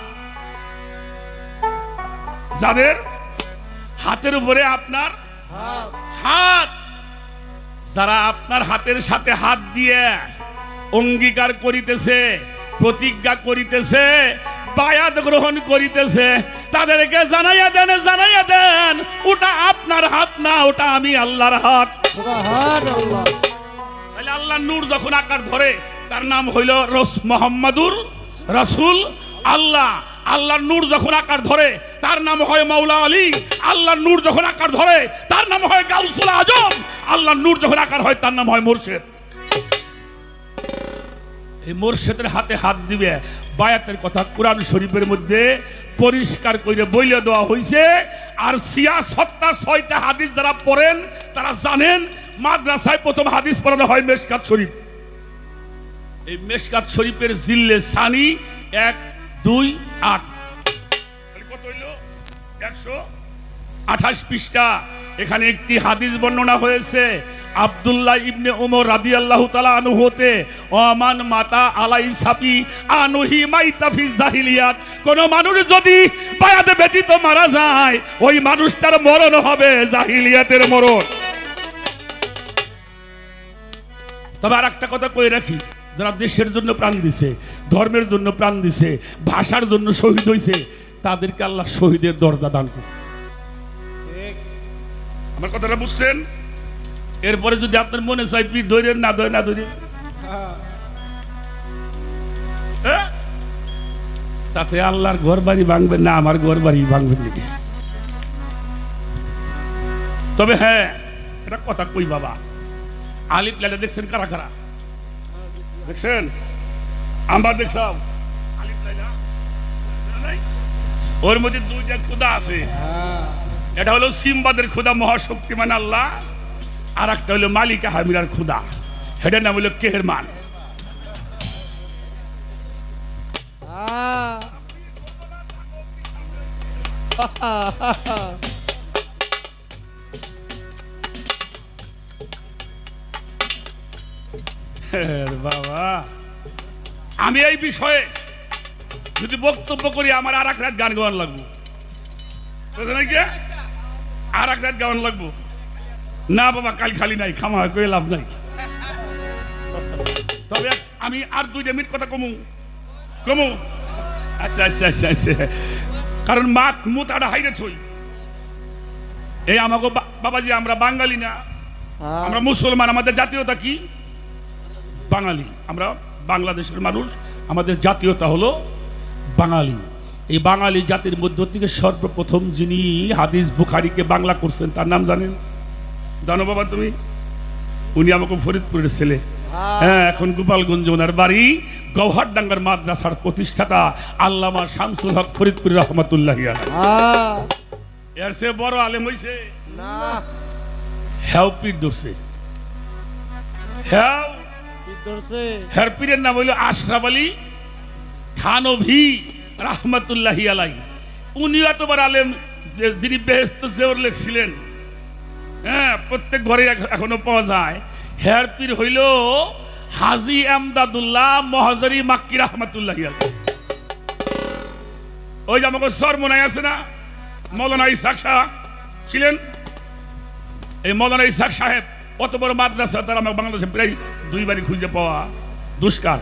যাদের হাতের উপরে আপনার হাত, যারা আপনার হাতের সাথে হাত দিয়ে অঙ্গীকার করিতেছে, প্রতিজ্ঞা করিতেছে, বায়াত গ্রহণ করিতেছে, তাদেরকে জানাইয়া দেন ওটা আপনার হাত না, ওটা আমি আল্লাহর হাত। সুবহানাল্লাহ। তাহলে আল্লাহর নূর যখন আকার ধরে তার নাম হইল মুহাম্মাদুর রাসূল আল্লাহ। আল্লাহর নূর যখন আকার ধরে তার নাম হয় মাওলা আলী। আল্লাহর নূর যখন আকার ধরে তার নাম হয় গাউসুল আজম। আল্লাহর নূর যখন আকার হয় তার নাম হয় মুর্শিদ। এই মুর্শিদের হাতে হাত দিবে, বায়াতের কথা কোরআন শরীফের মধ্যে পরিষ্কার করে বইলে দেওয়া হয়েছে। আর ৬৬টা হাদিস যারা পড়েন তারা জানেন, মাদ্রাসায় প্রথম হাদিস পড়ানো হয় মেশকাত শরীফ। এই মেশকাত শরীফের জিল্লে সানি ১, ২, ৮, কত হইল? ১২৮ পৃষ্ঠা। এখানে একটি হাদিস বর্ণনা হয়েছে আব্দুল্লাহ ইবনে উমর রাদিয়াল্লাহু তাআলা আনহু হতে, ওমান মাতা আলাই সাফি আনহি মাইতা ফি জাহিলিয়াত। কোন মানুষ যদি বায়াত ব্যতীত মারা যায়, ওই মানুষটার মরণ হবে জাহিলিয়াতের মরণ। তবে আর একটা কথা কই রাখি, যারা দেশের জন্য প্রাণ দিছে, ধর্মের জন্য প্রাণ দিছে, ভাষার জন্য শহীদ হইছে, তাদেরকে আল্লাহ শহীদের দরজা দান করে। আমার কথাটা বুঝছেন? এরপরে যদি আপনার মনে চাই পীর ধরেন, না ধরে তাতে আল্লাহর ঘর বাড়ি ভাঙবেন না, আমার ঘর বাড়ি ভাঙবেন নাকি? তবে হ্যাঁ, এটা কথা কই বাবা, আলিফ লাইলা দেখছেন কারা কারা? দেখছেন? আমরা দেখলাম আলিফ লাইলা, ওর মধ্যে দুইটা খোদা আছে। এটা হলো সিম্বাদের খোদা মহাশক্তিমান আল্লাহ, আর একটা হলো মালিকা হামিরার খোদা, সেটার নাম হলো কেহরমান। বাবা, আমি এই বিষয়ে যদি বক্তব্য করি আমার আর এক রাত গান গাওয়ান লাগবো, আর এক রাত গাওয়ান লাগবো না বাবা। কাল খালি নাই, খামা করে লাভ নাই। তবে আমি আর 2 মিনিট কথা কমু। আচ্ছা আচ্ছা আচ্ছা আচ্ছা, কারণ মুতাটা হাইরে ছই। এই আমাকে বাবাজি, আমরা বাঙালি না, আমরা মুসলমান। আমাদের জাতীয়তা কি? বাঙালি। আমরা বাংলাদেশের মানুষ, আমাদের জাতীয়তা হলো বাঙালি। এই বাঙালি জাতির মধ্য থেকে সর্বপ্রথম যিনি হাদিস বুখারীকে বাংলা করছেন তার নাম জানেন? জানো বাবা তুমি? উনি আমাকে ফরিদপুরের ছেলে। হ্যাঁ, এখন গোপালগঞ্জ ওনার বাড়ি। গৌহারডাঙ্গার মাদ্রাসার প্রতিষ্ঠাতা আল্লামা শামসুল হক ফরিদপুর রহমাতুল্লাহ। এর সে বড় আলেম হইছে না, হ্যাঁ পীর ধরছে। হ্যাঁ, হের পীরের নাম হইল আশরাফ আলী থানভী রহমাতুল্লাহি আলাইহি। উনিও এতবার আলেম যিনি বেহেশত জেওর লিখছিলেন। হ্যাঁ, প্রত্যেক ঘরে এখনো পাওয়া যায়। হের পীর হইল হাজী আমদাদুল্লাহ মহাজারি মাক্কি রহমাতুল্লাহি আলাইহি। ওই যে আমাকে সরমনায় আছে না, মৌলানা ইসহাক সাহ ছিলেন। এই মৌলানা ইসহাক সাহেব অত বড় মাদ্রাসা, তার আমার বাংলাদেশে প্রায় 2 বারই খুঁজে পাওয়া দুষ্কার।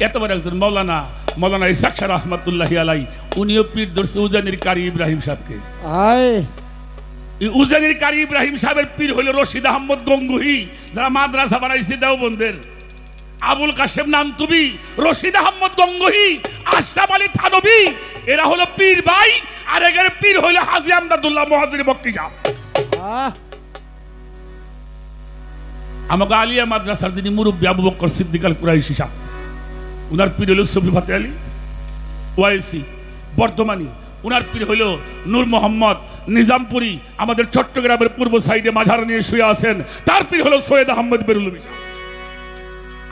এত বড় একজন মৌলানা ইসহাক সাহ রহমাতুল্লাহি আলাইহি, উনিও পীর ধরছে উজানির কারি ইব্রাহিম সাহেবকে। উজানির কারি ইব্রাহিম সাহেবের পীর হইল রশিদ আহমদ গঙ্গুহি, যারা মাদ্রাসা বানাইছে দেওবন্দের। আবুল কাশেম নানতুবি, রশিদ আহমদ গঙ্গুহি, আশরাফ আলী থানভী, এরা হলো পীর ভাই। আর এখানে পীর হইল হাজী আমদাদুল্লাহ মহাজির মক্কি সাহেব। আমাকে আলিয়া মাদ্রাসার যিনি মুরব্বী আবু বকর সিদ্দিক আল কুরাইশি সাহেব, উনার পীর হইল সফি ফাতে আলী ওয়াইসি বর্তমানী। উনার পীর হইল নূর মোহাম্মদ নিজামপুরি, আমাদের চট্টগ্রামের পূর্ব সাইডে মাঝার নিয়ে শুয়ে আছেন। তার পীর হলো সৈয়দ আহমদ বেরুলভী।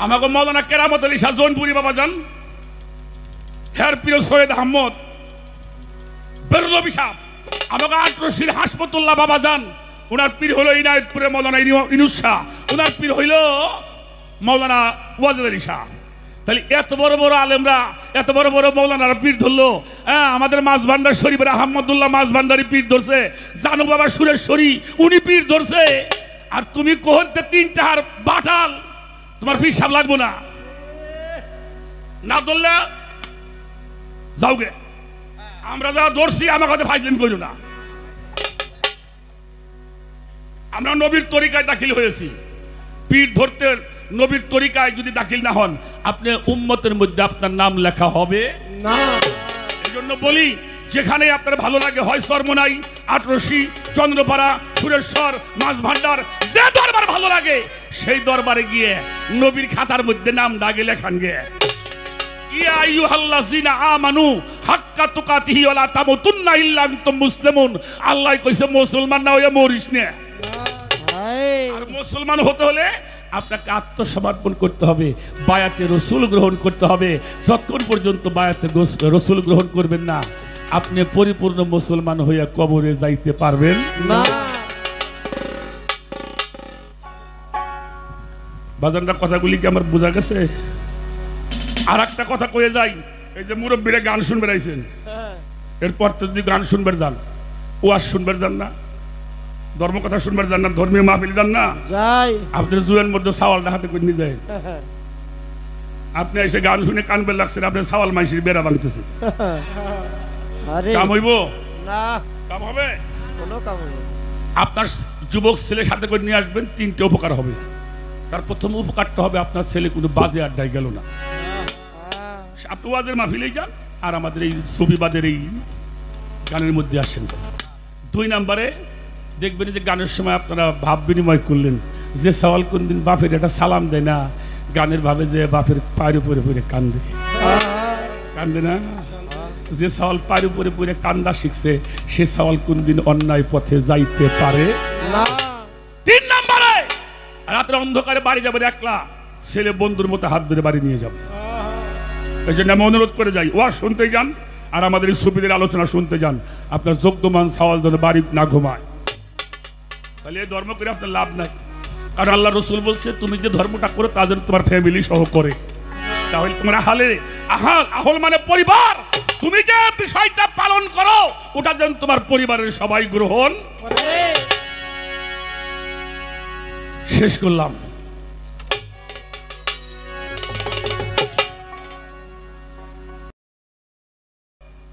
আমাকে মৌলানা কেরামত আলী শাহ জৌনপুরি বাবা যান, হের পীর সৈয়দ আহমদ বেরুলভী সাহেব। আমাকে আটরশির হাসমতুল্লাহ বাবা যান, উনার পীর হলো ইনায়তপুরে মৌলানা ইনুস শাহ। উনার পীর হইল মৌলানা ওয়াজেদ আলী শাহ। তাহলে এত বড় বড় আলেমরা, এত বড় বড় মৌলানারা পীর ধরলো। হ্যাঁ, আমাদের মাছ ভান্ডার শরীফের আহমদুল্লাহ মাছ ভান্ডারি পীর ধরছে। জানু বাবা সুরেশ্বরী উনি পীর ধরছে। আর তুমি কোহতে 3টা হার বাটাল, তোমার পীর সাহেব লাগবো না, না ধরলে যাওগে। আমরা যারা ধরছি আমার কথা ফাইজলামি করো না। আমরা নবীর তরিকায় দাখিল হয়েছি। পীর ধরতে নবীর তরিকায় যদি দাখিল না হন, আপনি উম্মতের মধ্যে আপনার নাম লেখা হবে না। এই জন্য বলি, যেখানে আপনার ভালো লাগে, হয় সরমনাই, আটরশি, চন্দ্রপাড়া, সুরেশ্বর, মাছ ভান্ডার, যে দরবার ভালো লাগে সেই দরবারে গিয়ে নবীর খাতার মধ্যে নাম দাগে লেখান গে। ইয়া আইয়ুহাল্লাযিনা আমানু হাক্কা তুকাতিহি ওয়া লা তামুতুন্না ইল্লা আনতুম মুসলিমুন। আল্লাহ কইছে মুসলমান না হইয়া মরিস না। আর মুসলমান হতে হলে আপনাকে আত্মসমর্পণ করতে হবে, বায়াতে রসুল গ্রহণ করতে হবে। যতক্ষণ পর্যন্ত বায়াতে রসুল গ্রহণ করবেন না, আপনি পরিপূর্ণ মুসলমান হইয়া কবরে যাইতে পারবেন না। বাজানরা কথাগুলি কি আমার বোঝা গেছে? আর একটা কথা কয়ে যাই, এই যে মুরব্বীরা গান শুনবে রাইছেন, এরপর তো যদি গান শুনবে যান, ওয়াজ শুনবে যান না, ধর্ম কথা শুনবার যান না, ধর্মীয় মাহফিল যান না, আপনার জুয়ের মধ্যে সাওয়ালটা হাতে করে নিয়ে যায়। আপনি এসে গান শুনে কান বের লাগছেন, আপনার সাওয়াল মাইসির বেড়া ভাঙতেছে। কাম হইব না? কাম হবে? আপনার যুবক ছেলে সাথে করে নিয়ে আসবেন, 3টে উপকার হবে। তার প্রথম উপকারটা হবে আপনার ছেলে কোনো বাজে আড্ডায় গেল না। আপনি ওয়াজের মাহফিলেই যান আর আমাদের এই সুফিবাদের এই গানের মধ্যে আসেন। 2 নম্বরে দেখবেন যে গানের সময় আপনারা ভাব বিনিময় করলেন, যে সওয়াল কোনদিন বাপের একটা সালাম দেয় না, গানের ভাবে যে বাপের পায়ের উপরে পড়ে কান্দে, কান্দে না। যে সওয়াল পায়ের উপরে পড়ে কান্দা শিখছে, সে সওয়াল কোনদিন অন্যায় পথে যাইতে পারে না। 3 নম্বরে রাতের অন্ধকারে বাড়ি যাবেন একলা, ছেলে বন্ধুর মতো হাত ধরে বাড়ি নিয়ে যাবে। এই জন্য আমি অনুরোধ করে যাই, ওয়াজ শুনতে যান আর আমাদের এই সুবিধের আলোচনা শুনতে যান। আপনার যোগ্যমান সওয়াল যেন বাড়ি না ঘুমায়, তাহলে এই ধর্ম করে আপনার লাভ নাই। কারণ আল্লাহ রসুল বলছে তুমি যে ধর্মটা করো তা যেন তোমার ফ্যামিলি সহ করে। তাহলে তোমার আহল মানে পরিবার, তুমি যে বিষয়টা পালন করো ওটা যেন তোমার পরিবারের সবাই গ্রহণ। শেষ করলাম।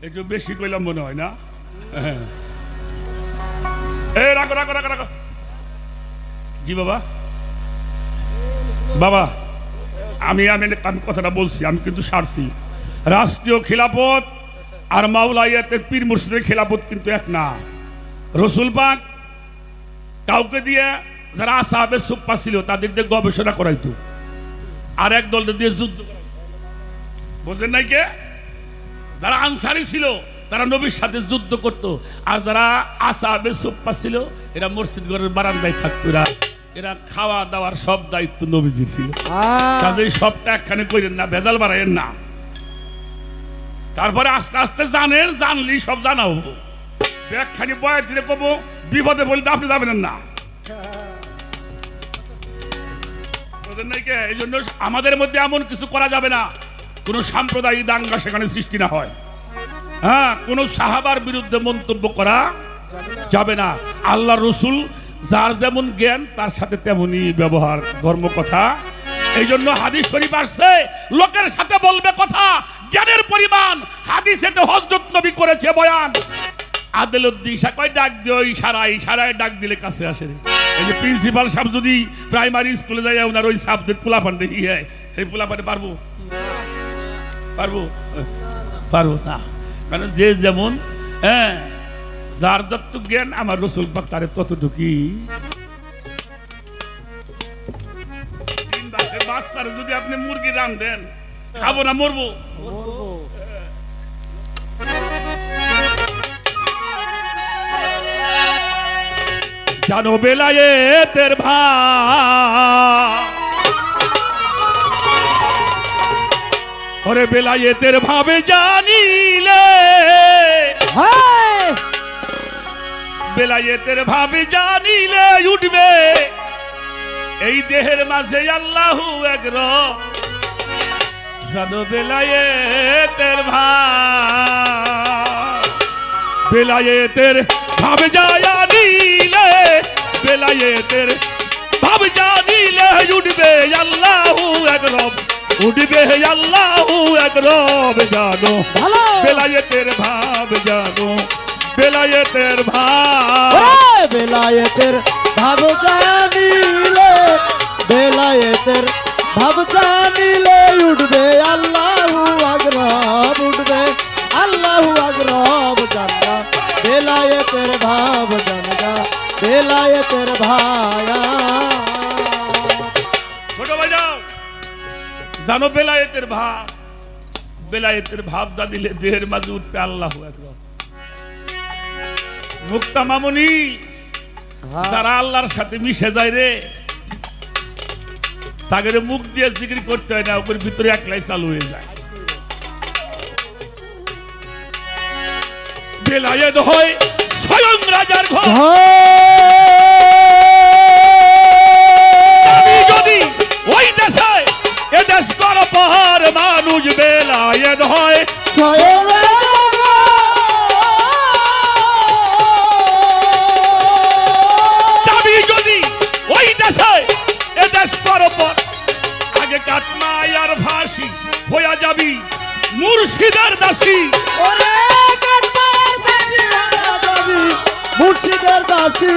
একটু বেশি কইলাম মনে হয় না? রাখো রাখো রাখো রাখো। জি বাবা, বাবা আমি আমি কথাটা বলছি, আমি কিন্তু সারছি। রাষ্ট্রীয় খিলাফত আর মাওলাইয়াতের পীর মুর্শিদের খিলাফত কিন্তু এক না। রসুল পাক কাউকে দিয়ে যারা আসহাবে সুফফা ছিল তাদের দিয়ে গবেষণা করাইতো, আর এক দল দিয়ে যুদ্ধ করাইতো। বুঝেন নাই কে? যারা আনসারী ছিল তারা নবীর সাথে যুদ্ধ করত, আর যারা আসহাবে সুফফা ছিল এরা মসজিদ ঘরের বারান্দায় থাকতো। এরা খাওয়া দাওয়ার সব দায়িত্ব নবীজির ছিল। তাদের সবটা একখানে করেন না, ভেজাল বাড়াইয়েন না। তারপরে আস্তে আস্তে জানেন, জানলি সব জানা হবো। একখানি বয়াত দিলে কবো বিপদে বলতে আপনি যাবেন না। এই জন্য আমাদের মধ্যে এমন কিছু করা যাবে না কোন সাম্প্রদায়িক দাঙ্গা সেখানে সৃষ্টি না হয়। হ্যাঁ, কোন সাহাবার বিরুদ্ধে মন্তব্য করা যাবে না। আল্লাহ রসুল যার যেমন জ্ঞান তার সাথে তেমনই ব্যবহার, ধর্ম কথা। এই জন্য হাদিস শরীফ আসছে লোকের সাথে বলবে কথা জ্ঞানের পরিমাণ। হাদিসেতে হযরত নবী করেছে বয়ান। আদেলউদ্দিন কয় ডাক দিও, ইশারায় ডাক দিলে কাছে আসে। এই যে প্রিন্সিপাল সাহেব যদি প্রাইমারি স্কুলে যায় ওনার ওই সাবজেক্ট পোলাপান দেখি এই পোলাপানে পারবো না। কারণ যে যেমন যার যত জ্ঞান আমার রসুল পাক তারে ততটুকুই। বাচ্চারা যদি আপনি মুরগি রান দেন খাবো না মরবো। জানো বেলায়েতের ভাব, ওরে বেলায়েতের ভাবে জানিলে, বেলায়েতের ভাবে জানিলে উঠবে এই দেহের মাঝে আল্লাহু একরব। জানো বেলায়েতের ভাব, বেলায়েতের ভাবে জানিলে, বেলায়েতের ভাবে জানিলে উঠবে আল্লাহু একরব, উঠবে আল্লাহু একরব। জানো বেলায়েতের ভাব, জানো বেলায়েতের ভাব, বেলায়েতের ভাব জানিলে, বেলায়েতের ভাব জানিলে উঠবে আল্লাহু আকবার, উঠবে আল্লাহু আকবার। জানা বেলায়েতের ভাব, জানা বেলায়েতের ভায়া। ছোট ভাই যাও, জানো বেলায়েতের ভাব, বেলায়েতের ভাব জানিলে দেহের মাঝে উঠবে আল্লাহু আকবার। মুক্তা মামুনি যারা আল্লাহর সাথে মিশে যায় রে, তাদের মুখ দিয়ে জিকির করতে হয় না, ওর ভিতরে একলাই চালু হয়ে যায়। বেলায়েত হয় স্বয়ং রাজার ঘর। আমি যদি ওই দেশে এ দেশ কর পাহাড় মানুষ, বেলায়েত হয় স্বয়ং আগে কাটমাই আর ফাঁসি হইয়া যাবি মুর্শিদের দাসী। মুর্শিদের দাসী,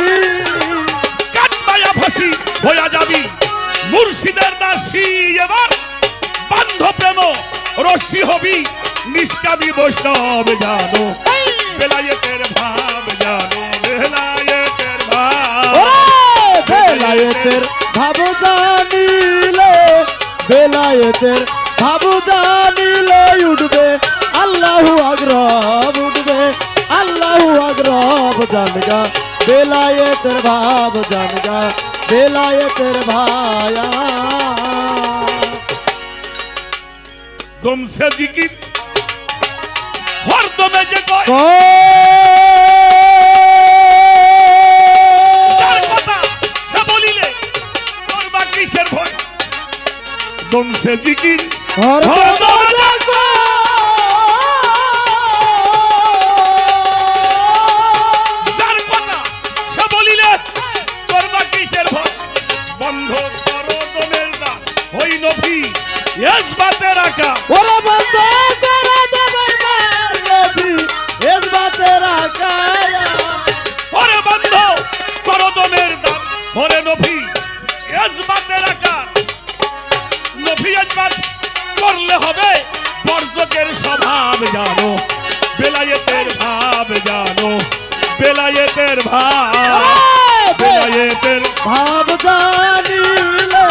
কাটমায়া ফাঁসি হইয়া যাবি মুর্শিদের দাসী। এবার বান্ধ প্রেম রশ্মি হবি নিষ্কামী বৈষ্ণব। জানো বেলায়েতের ভাব, জানো বেলায়েতের ভাব, বেলায়েতের ভাব জানিলে, বেলায়েতের ভাব জানিলে উঠবে আল্লাহু আকবার, উঠবে আল্লাহু আকবার। জানগা বেলায়েতের ভাব, জানগা বেলায়েতের ভায়া। দমসে জিকির হরদমে যে কয় তার কথা সে বলিলে দমসে জিকির হরদম রাখবো যার কথা সে বলিলে করবা কিসের ভয় বন্ধ করো দমের দান ওই নবী ইসবাতে রাখা ওরে বন্ধ করে দেবের মান নবী ইসবাতে রাখা ওরে বন্ধ করো দমের দান ওরে নবী ইসবাতে রাখা নবী ইসবাত করলে হবে বর্জকের স্বভাব জানো বেলায়েতের ভাব জানো বেলায়েতের ভাব বেলায়েতের ভাব জানিলে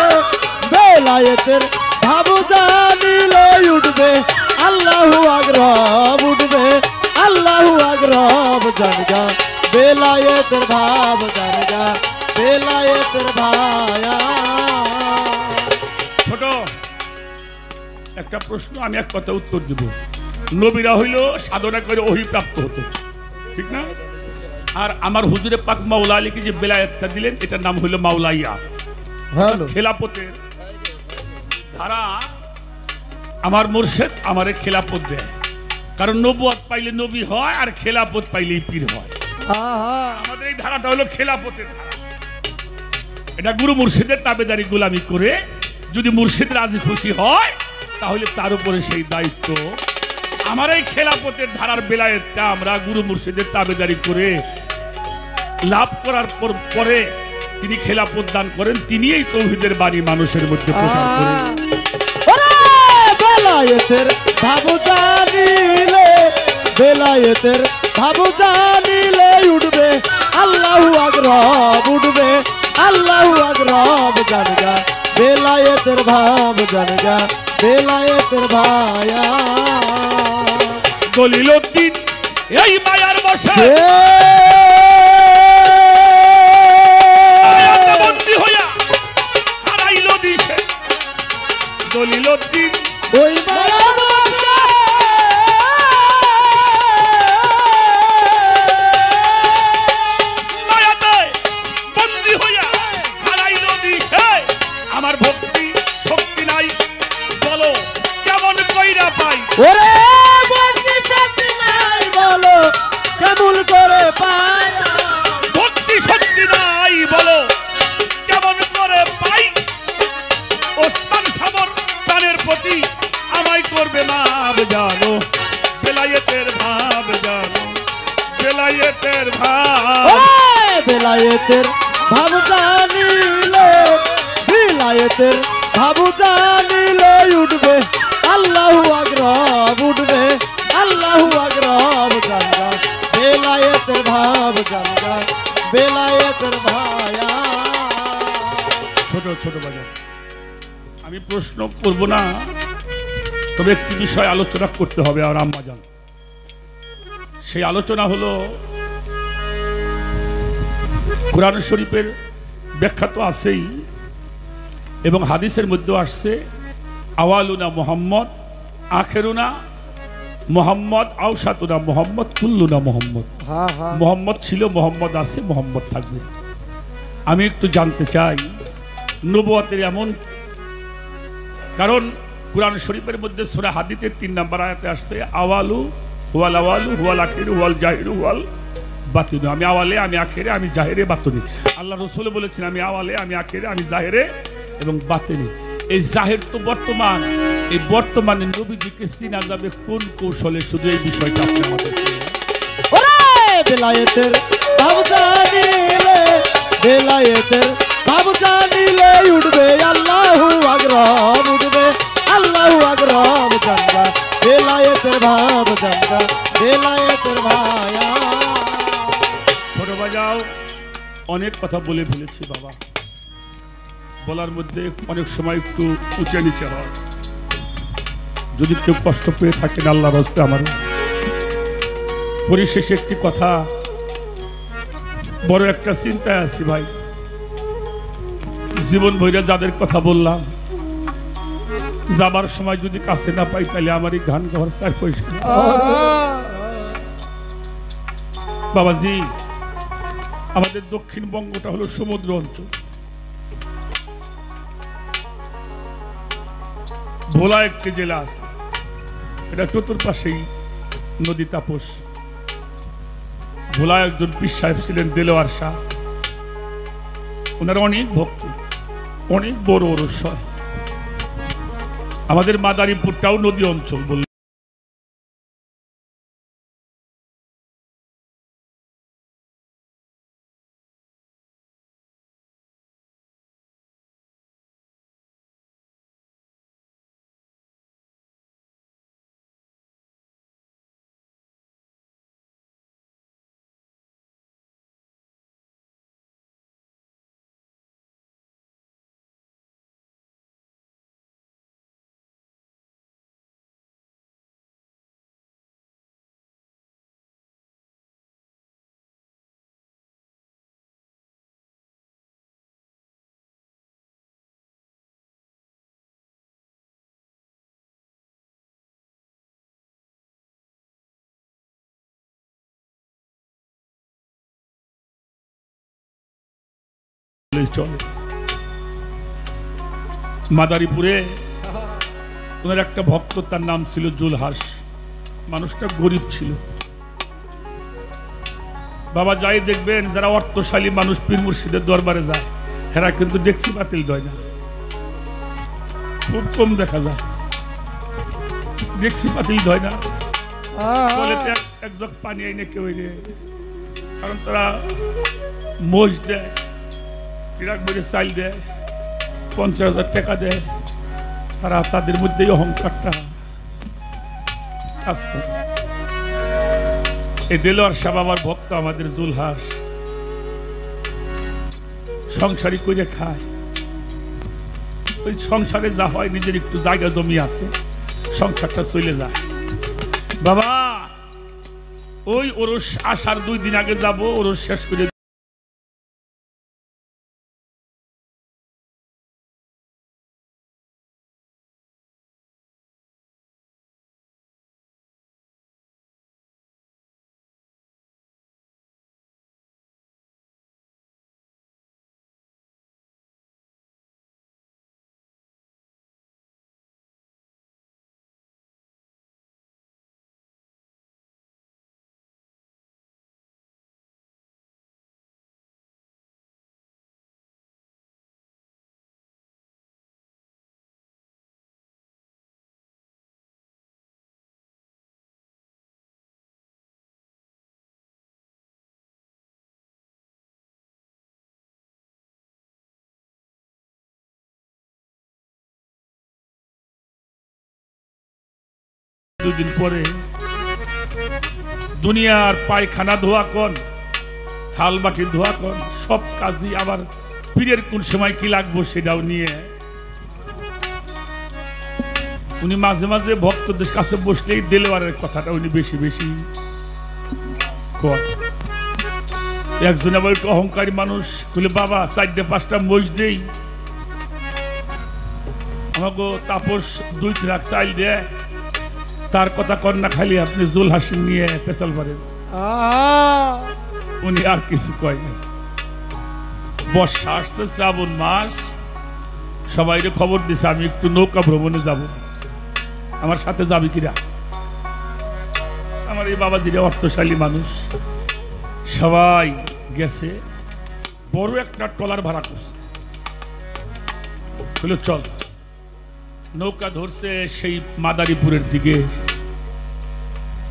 বেলায়েতের ভাব জানিলে উঠবে আল্লাহু আকবার উঠবে আল্লাহু আকবার জানগা বেলায়েতের ভাব জানগা বেলায়েতের ভায়া ছোট একটা প্রশ্ন আমি এক কথা উত্তর দেব নবীরা হইল সাধনা করে ওহী প্রাপ্ত হতো ঠিক না আর আমার হুজুরে পাক মাওলা আলীকে যে বেলায়েতটা দিলেন এটার নাম হইল মাওলাইয়া হ্যালো খেলাপতের ধারা আমার মুর্শিদ আমারে খেলাপত দেয় কারণ নবুয়ত পাইলে নবী হয় আর খেলাপত পাইলেই পীর হয় আহা আমাদের এই ধারাটা হলো খেলাপতের ধারা এটা গুরু মুর্শিদের তাবেদারি গোলামি করে যদি মুর্শিদ রাজি খুশি হয় তাহলে তার উপরে সেই দায়িত্ব আমার এই খেলাপতের ধারার বেলায়েতটা আমরা গুরু মুর্শিদের তাবেদারি করে লাভ করার পরে তিনি খেলাপত দান করেন তিনি এই তৌহিদের বাণী মানুষের মধ্যে প্রচার করেন ওরে বেলায়েতের ভাব জানিলে বেলায়েতের ভাব জানিলে উঠবে আল্লাহু আকবার উঠবে আল্লাহু আকবার জানগা বেলায়েতের ভাব জানগা বেলায়েতের ভায়া দলিলউদ্দিন এই মায়ার বসে মায়াতে বন্দী হইয়া হারাইল দিশে দলিলউদ্দিন ওই মায়ার বসে মায়াতে বন্দী হইয়া হারাইল দিশে আমার ভক্তি শক্তি নাই বলো কেমন কইরা পাই ওরে ভক্তি শক্তি নাই বলো কেমন করে পায় ভক্তি শক্তি নাই বলো কেমন করে পাই ওসমান সাবর প্রাণের প্রতি আমায় করবে মাপ জানো বেলায়েতের ভাব জানো বেলায়েতের ভাব ওরে বেলায়েতের ভাব জানিলে বেলায়েতের ভাব জানিলে উঠবে আল্লাহু আকবার উঠবে আল্লাহু আকবার জানগা বেলায়েতের ভাব জানগা বেলায়েতের ভায়া ছোট ছোট বাজার আমি প্রশ্ন করব না তবে একটি বিষয় আলোচনা করতে হবে আর আম্মা জান সেই আলোচনা হলো কোরআন শরীফের ব্যাখ্যা তো আছেই এবং হাদিসের মধ্যে আসছে আওয়ালুনা মুহাম্মদ আখেরুনা মুহাম্মদ আওসাতুনা মুহাম্মদ কুল্লুনা মুহাম্মদ হ্যাঁ হ্যাঁ মোহাম্মদ ছিল মোহাম্মদ আছে মোহাম্মদ থাকবে আমি একটু জানতে চাই নবুয়তের এমন কারণ কোরআন শরীফের মধ্যে সূরা হাদীদের 3 নম্বর আয়াতে আসছে আওয়ালু হুয়াল আখিরু হুয়াল জাহিরু হুয়াল বাতিনু আমি আওয়ালে আমি আখিরে আমি জাহিরে বাতিনি আল্লাহ রাসূল বলেছেন আমি আওয়ালে আমি আখিরে আমি জাহিরে এবং বাতিনি এই জাহির তো বর্তমান এই বর্তমানে নবীজিকে চিনা যাবে কোন কৌশলে শুধু এই বিষয়টা আপনি আমাদের ওরে বেলায়েতের ভাব জানিলে বেলায়েতের ভাব জানিলে উঠবে আল্লাহু আকবার উঠবে আল্লাহু আকবার জানগা বেলায়েতের ভাব জানগা বেলায়েতের ভায়া ছোট বাজাও অনেক কথা বলে ফেলেছি বাবা বলার মধ্যে অনেক সময় একটু উঁচে নিচে হয় যদি কেউ কষ্ট পেয়ে থাকেন আল্লাহর হস্তে আমার পরিশেষে একটি কথা বড় একটা চিন্তায় আছি ভাই জীবন ভৈরা যাদের কথা বললাম যাবার সময় যদি কাছে না পাই তাহলে আমার এই গান গাওয়ার 4 পয়সা নেই। বাবাজি আমাদের দক্ষিণবঙ্গটা হলো সমুদ্র অঞ্চল ভোলা একটি জেলা আছে, এটা চতুর্পাশেই নদী তাপস। ভোলা একজন পীর সাহেব ছিলেন দেলোয়ার শাহ, ওনার অনেক ভক্ত, অনেক বড় ওরস্বর। আমাদের মাদারীপুরটাও নদী অঞ্চল বলল। চলে মাদারীপুরে ওনার একটা ভক্ত, তার নাম ছিল জুলহাস। মানুষটা গরিব ছিল। বাবা যাই দেখবেন, যারা অর্থশালী মানুষ পীর মুর্শিদের দরবারে যায়, হেরা কিন্তু ডেক্সি বাতিল দেয় না, খুব কম দেখা যায় ডেক্সি বাতিল দেয় না। বলে এক জগ পানি আইনে কেউ, কারণ তারা মোষ দেয়, চাল দেয়, 50,000 টাকা দেয়, তারা তাদের মধ্যেই অহংকারটা কাজ করে। এই দেলোয়ার শাহ বাবার ভক্ত আমাদের জুলহাস সংসারী করে খায়। ওই সংসারে যা হয়, নিজের একটু জায়গা জমি আছে, সংসারটা চলে যায়। বাবা ওই ওরস আসার 2 দিন আগে যাব, ওরস শেষ করে দুদিন পরে দুনিয়ার পায়খানা ধোয়া কোন, থাল বাটি ধোয়া কোন, সব কাজই আবার পীরের কোন সময় কি লাগবো সেটাও নিয়ে উনি মাঝে মাঝে ভক্তদের কাছে বসলেই দেলোয়ারের কথাটা উনি বেশি বেশি কয়। একজন আবার একটু অহংকারী মানুষ, বলে বাবা 4-5টা মোষ দেই, আমাকে তাপস 2 ট্রাক চাল দেয়, তার কথা কন্যা খালি আপনি জুলহাসিন নিয়ে পেশাল পারেন। উনি আর কিছু কয় না। বর্ষা আসছে, শ্রাবণ মাস, সবাই খবর দিছে আমি একটু নৌকা ভ্রমণে যাব, আমার সাথে যাবি কিরা? আমার এই বাবাজিরা অর্থশালী মানুষ, সবাই গেছে। বড় একটা ট্রলার ভাড়া করছে, বলে চল। নৌকা ধরছে সেই মাদারীপুরের দিকে,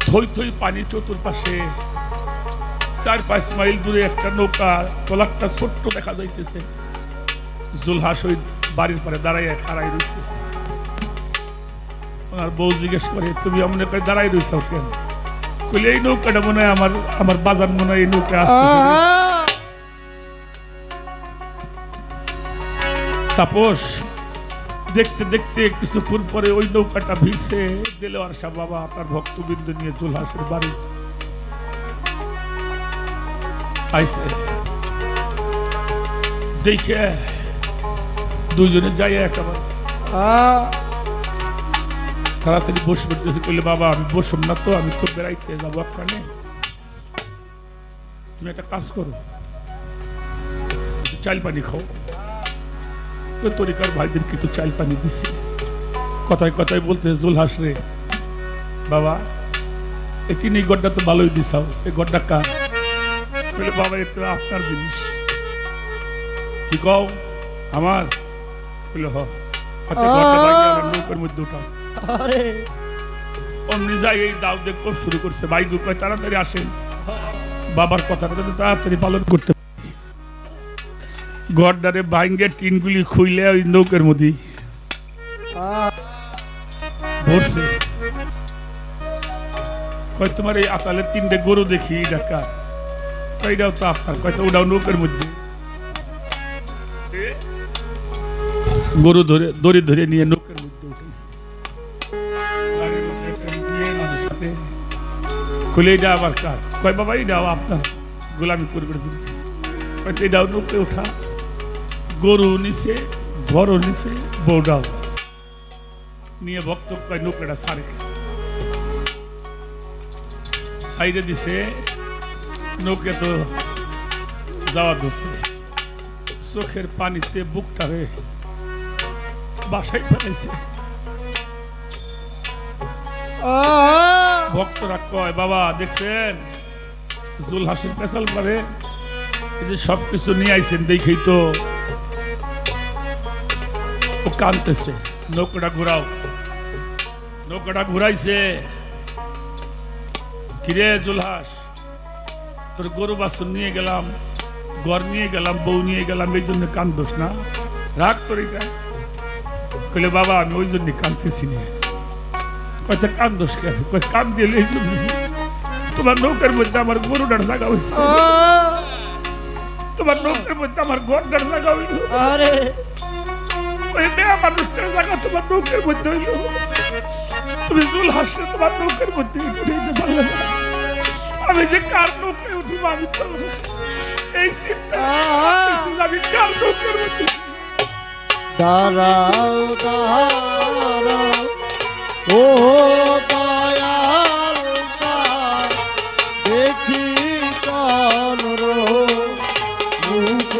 থই থই পানি চতুর্পাশে, 4-5 মাইল দূরে একটা নৌকা, ট্রলারটা ছোট্ট দেখা যাইতেছে। জুলহাস ওই বাড়ির পরে দাঁড়াইয়া খাড়াই রয়েছে। আর বউ জিজ্ঞেস করে, তুমি এমন করে দাঁড়াই রয়েছ কেন? কইলে এই নৌকাটা মনে হয় আমার বাজার মনে হয় এই নৌকা আসতেছে। তাপস দেখতে দেখতে কিছুক্ষণ পরে ওই নৌকাটা ভিড়ছে। দেলোয়ার শাহ বাবা তার ভক্তবৃন্দ নিয়ে জুলহাসের বাড়ি আইছে। দেখে দুইজনে যাই একেবারে তাড়াতাড়ি বসে পড়তেছে। কইলে বাবা আমি বসুন না তো, আমি তো বেড়াইতে যাবো ওখানে, তুমি একটা কাজ করো, চাল পানি খাও। তরিকার ভাইদেরকে একটু চাল পানি দিছি, কথায় কথায় বলতে জুলহাস রে বাবা এই তিনি গড্ডা তো ভালোই দিছাও এই গড্ডা কার বলে বাবা এ তো আপনার জিনিস কি কও আমার বলে হ হাতে গড্ডা ভাঙে আমার নৌকার মধ্যে উঠাও আরে অমনি যাই এই দাও দেখ শুরু করছে ভাই গো কয় তাড়াতাড়ি আসেন বাবার কথাটা যদি তাড়াতাড়ি পালন করতে গড্ডারে ভাঙ্গে টিনগুলি খুইলে ওই নৌকার মধ্যে ভরছে কয় তোমার এই আতালের 3টে গরু দেখি ঢাকা কয়টাও তো আপনার কয়টা ওটাও নৌকার মধ্যে গরু ধরে দড়ি ধরে নিয়ে নৌকার মধ্যে উঠেছে খুলে এটা আবার কার কয় বাবা এটাও আপনার গোলামি করবে কয়টা এটাও নৌকে ওঠা গরু নিচে ঘরও নিচে বউটাও নিয়ে ভক্ত কয় নৌকাটা সারে সাইডে দিছে নৌকে তো যাওয়া ধরছে চোখের পানিতে বুকটা হয়ে বাসায় ফেলেছে ভক্তরা কয় বাবা দেখছেন জুলহাসের পেশাল করে এই যে সবকিছু নিয়ে আইছেন দেখেই তো ও কাঁদতেছে নৌকাটা ঘুরাও নৌকাটা ঘুরাইছে কিরে জুলহাস তোর গরু বাছুর নিয়ে গেলাম ঘর নিয়ে গেলাম বউ নিয়ে গেলাম এই জন্য কান্দোস না রাখ তোর এটা কইলে বাবা আমি ওই জন্য কাঁদতেছি না কয়টা কান্দোস কেন কয় কান দিয়ে এই জন্য তোমার নৌকার মধ্যে আমার গরুটার জায়গা হয়েছে তোমার নৌকার মধ্যে আমার ঘরটার জায়গা হইল আরে ওই মেয়া মানুষটার জায়গা তোমার নৌকার মধ্যে হইল তুমি জুলহাসে তোমার নৌকার মধ্যে উঠে পারলে না আমি যে কার নৌকায় উঠবো আমি তো এই চিন্তা আমি কার নৌকার মধ্যে দাঁড়াও দাঁড়াও ও দয়াল দেখি কানর মুখ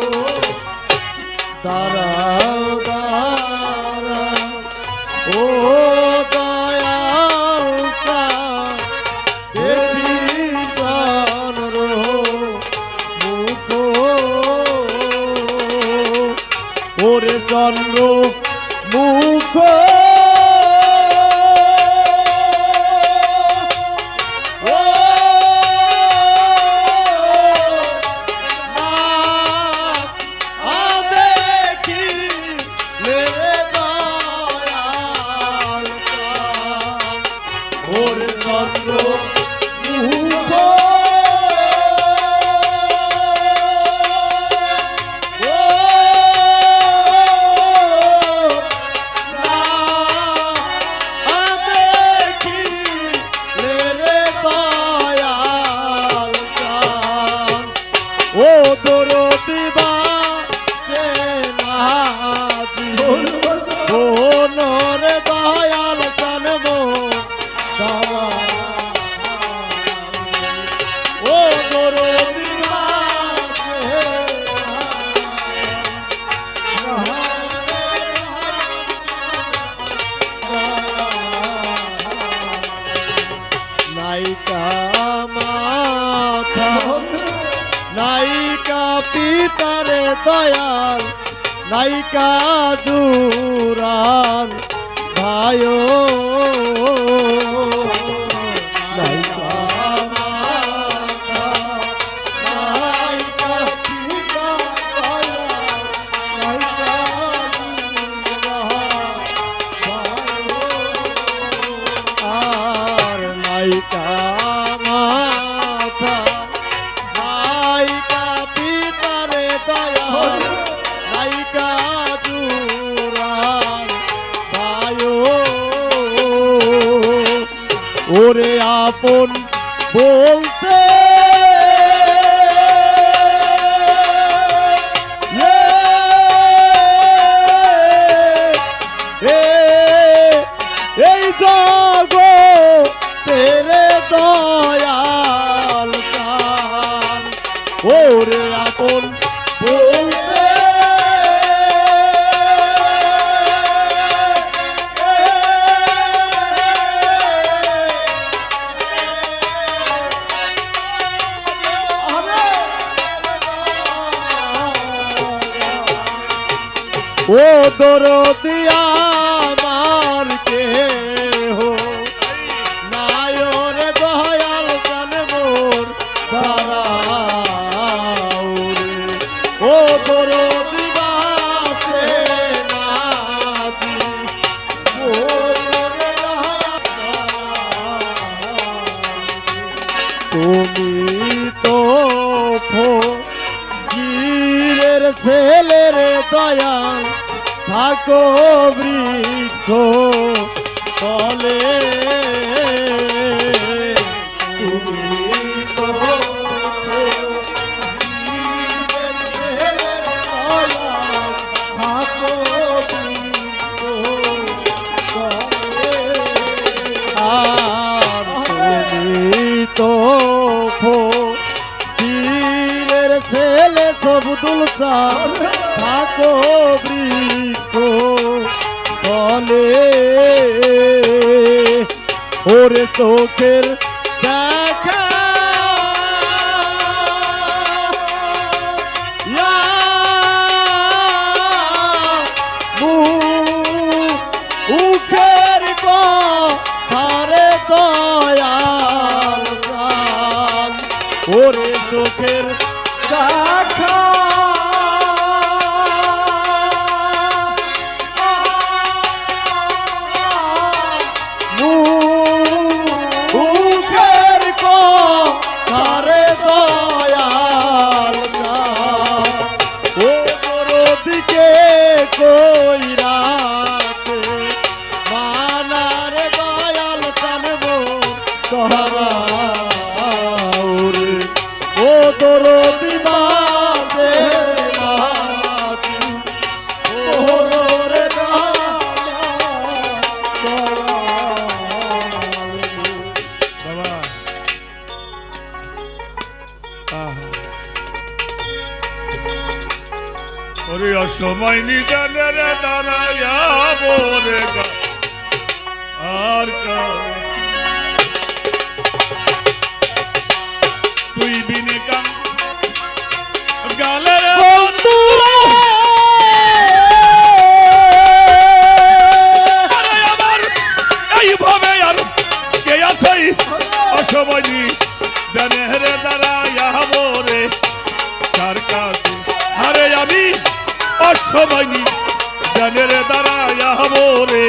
দাঁড়াও দাঁড়াও ও দয়াল দেখি কানর মুখ ওরে চন্দ্র মুখ নায়িকা পিতারে দয়াল নায়িকা দুরান ভাইও নায়িকা মাতা নায়িকা পিতা দয়াল নায়িকা দুরান ভাইও আর নায়িকা মাতা নায়িকা পিতারে দয়াল নায়িকা দুরান ভাইও ওরে আপন বলতে এই জগতেরে দয়াল চান ওরে আপন বলতে দরদি আমার কেহ নাই রে দয়াল জানে মোর দাঁড়াও রে ও দরদি বাঁচে না দি তুমি তো ফকিরের ছেলের দয়াল থাকো বৃক্ষ তলে তুমি তো ফকিরের ছেলের দয়াল থাকো বৃক্ষ তলে আর তুমি তো ফকিরের ছেলে সবদুল চাঁদ থাকো বৃক্ষ তলে ওরে চোখের দেখা মুখের কথারে দয়াল চাঁদ ওরে চোখের দেখা মুখের কথারে দয়াল চাঁদ ও দিকে কই রাতে মানারে দয়াল জানবো তোহারা ও দরদি বাঁধে নাতি ওরে বাবা ওরে অসময় নিদানে রে দাঁড়াইয়া রে আর তুই বিনে গান গালে আমার এইভাবে আর কে আছে অসময় নিদানে রে দাঁড়াইয়া রে কার কাছে আরে আমি অসময় নিদানে রে দাঁড়াইয়া রে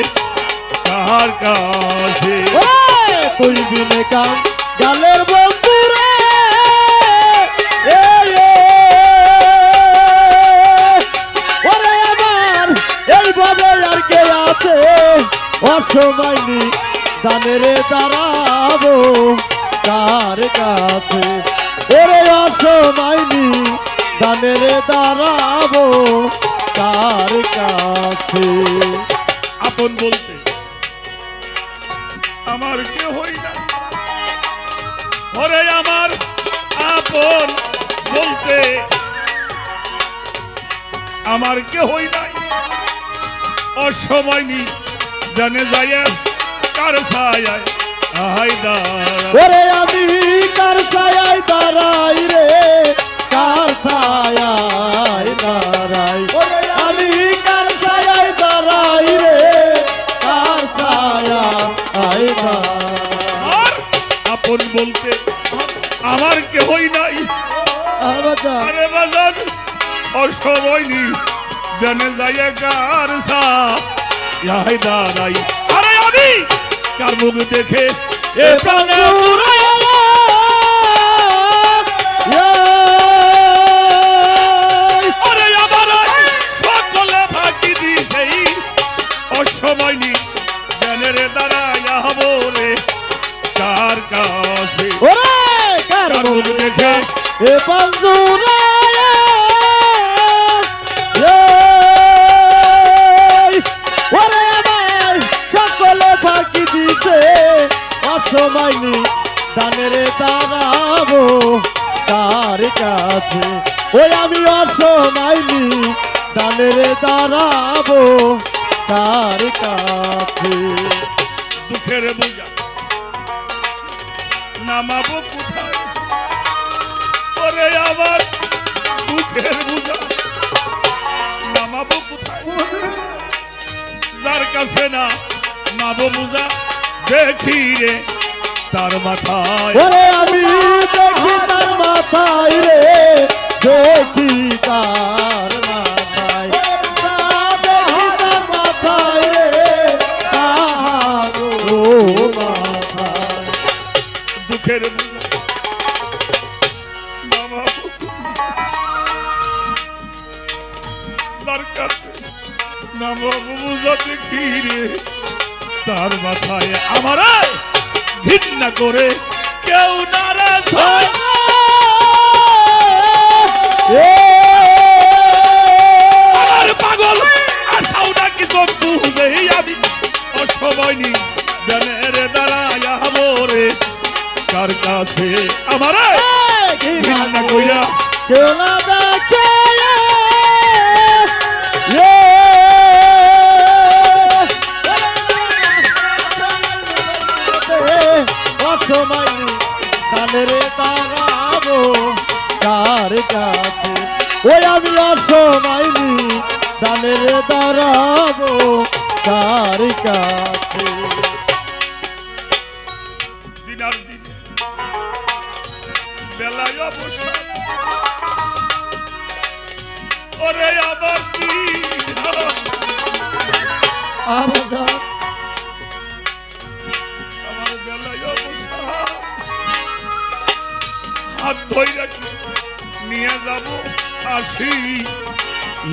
কার কাছে তুই বিনে কাম গালের বন্ধু রে ওরে আমার এইভাবে আর কে আছে অসময় নি দানেরে দাঁড়াবো কার কাছে ওরে অসময় নি দানেরে দাঁড়াবো কার কাছে আপন বলতে আমার কেহই না ওরে আমার আপন বলতে আমার কেহই নাই অসময় নি জানে যায় কার ছায়ায় আহাই দাঁড়াই ওরে আমি কার ছায়ায় দাঁড়াই রে কার ছায়ায় দাঁড়াই আমি কার ছায়ায় দাঁড়াই রে কার ছায়ায় দাঁড়াই আপন বলতে আমার কেহই নাই আরে বাজার অসময় নি জানে যায় কার ছায়ায় দাঁড়াই আরে আমি কার মুখ দেখে এ প্রাণে আরে আমার সকলে ফাঁকি দিছে অসময় নি জানের দাঁড়াইয়া রে কার কাছে ওরে কার মুখ দেখে এ পাঞ্জুরা ওরে আমার সকলে ফাঁকি দিতে অসময় নি দানেরে দাঁড়াবো কার কাছে ওই আমি অসময় নি দানেরে দাঁড়াবো কার কাছে দুঃখের বোঝা নামাবো কোথায় ওরে আমার দুঃখের বোঝা নামাবো কোথায় যার কাছে না মাবো বুঝা দেখি রে তার মাথায় ওরে আমি দেখি তার মাথায় রে দেখি তার মাথায় দেখি তার মাথায় রে তার মাথায় দুঃখের মামা তার কাছে না বাবু বুঝা দেখি রে তার মাথায় আমার ঘৃণা করে কেউ না রে আমার পাগল আসাও নাকি তো বুঝে আমি অসময় নি জানের দাঁড়ায় রে কার কাছে আমার ঘৃণা কইরা কেউ না দেখে রে তারাবো কার কাছে ওই আমি অসমাইনি জানের দাঁড়াবো কার কাছে দিনার দিন বেলায় অবসর ওরে আবার আমার বেলায় অবসর হাত ধইরা নিয়ে যাব আসি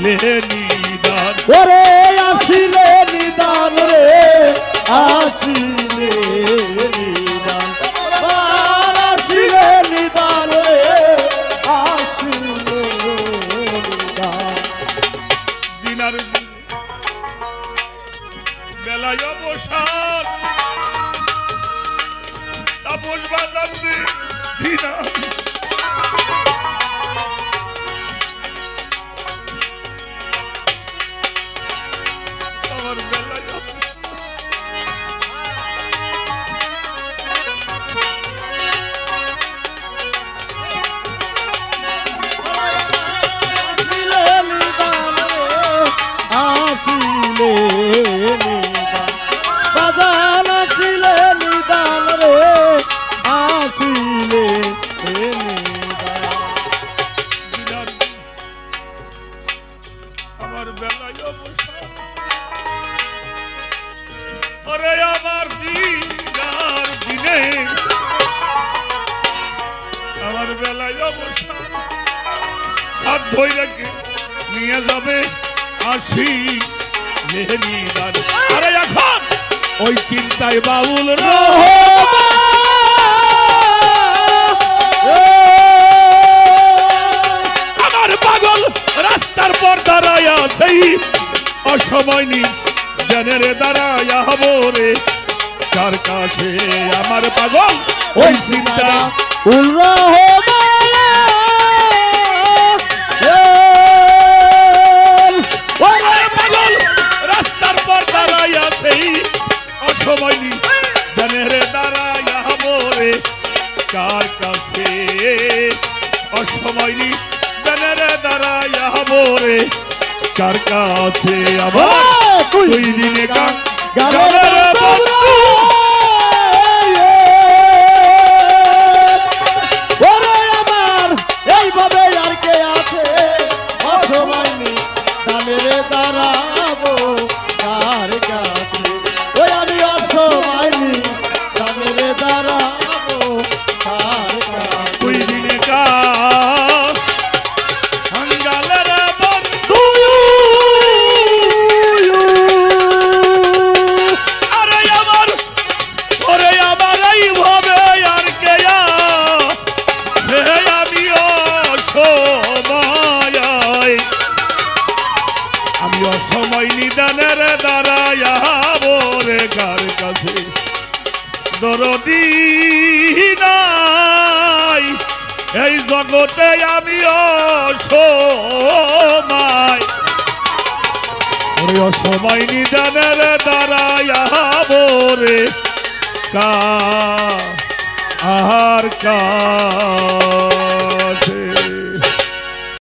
লে নিদান ওরে আসিলে নিদান রে আসিলে নিদান আসিলে নিদান রে আসিলে নিদান দিনার বেলায় অবসর তাপস বাজার দিনা আমার বেলায় হাত ধইরা নিয়ে যাবে আসি নিদান আরে এখন ওই চিন্তায় বাউল আমার পাগল রাস্তার পর দাঁড়ায়া সেই অসময় নি জানের দাঁড়ায়া হবো রে কার কাছে আমার পাগল ওই চিন্তা পাগল রাস্তার পর দাঁড়াইয়া সেই অসময় নি জানের দাঁড়াইয়া হবো রে কার কাছে অসময় নি জানের দাঁড়াইয়া হবো রে কার কাছে আবার দুই দিনে গানের বন্ধু এইভাবে আর কে আছে অসমাইনি দানের দাঁড়াবো কার কাছে ওই আমি অসমাইনি দানের দাঁড়াবো কার কাছে দুই দিনে গানের বন্ধু আরে আমার এইভাবে আর কে আমি অসময় নিদানের দাঁড়াইয়া রে কার কাছে দরদি নাই এই জগতে আমি অসময় অসময় নিদানের দাঁড়াইয়া রে কার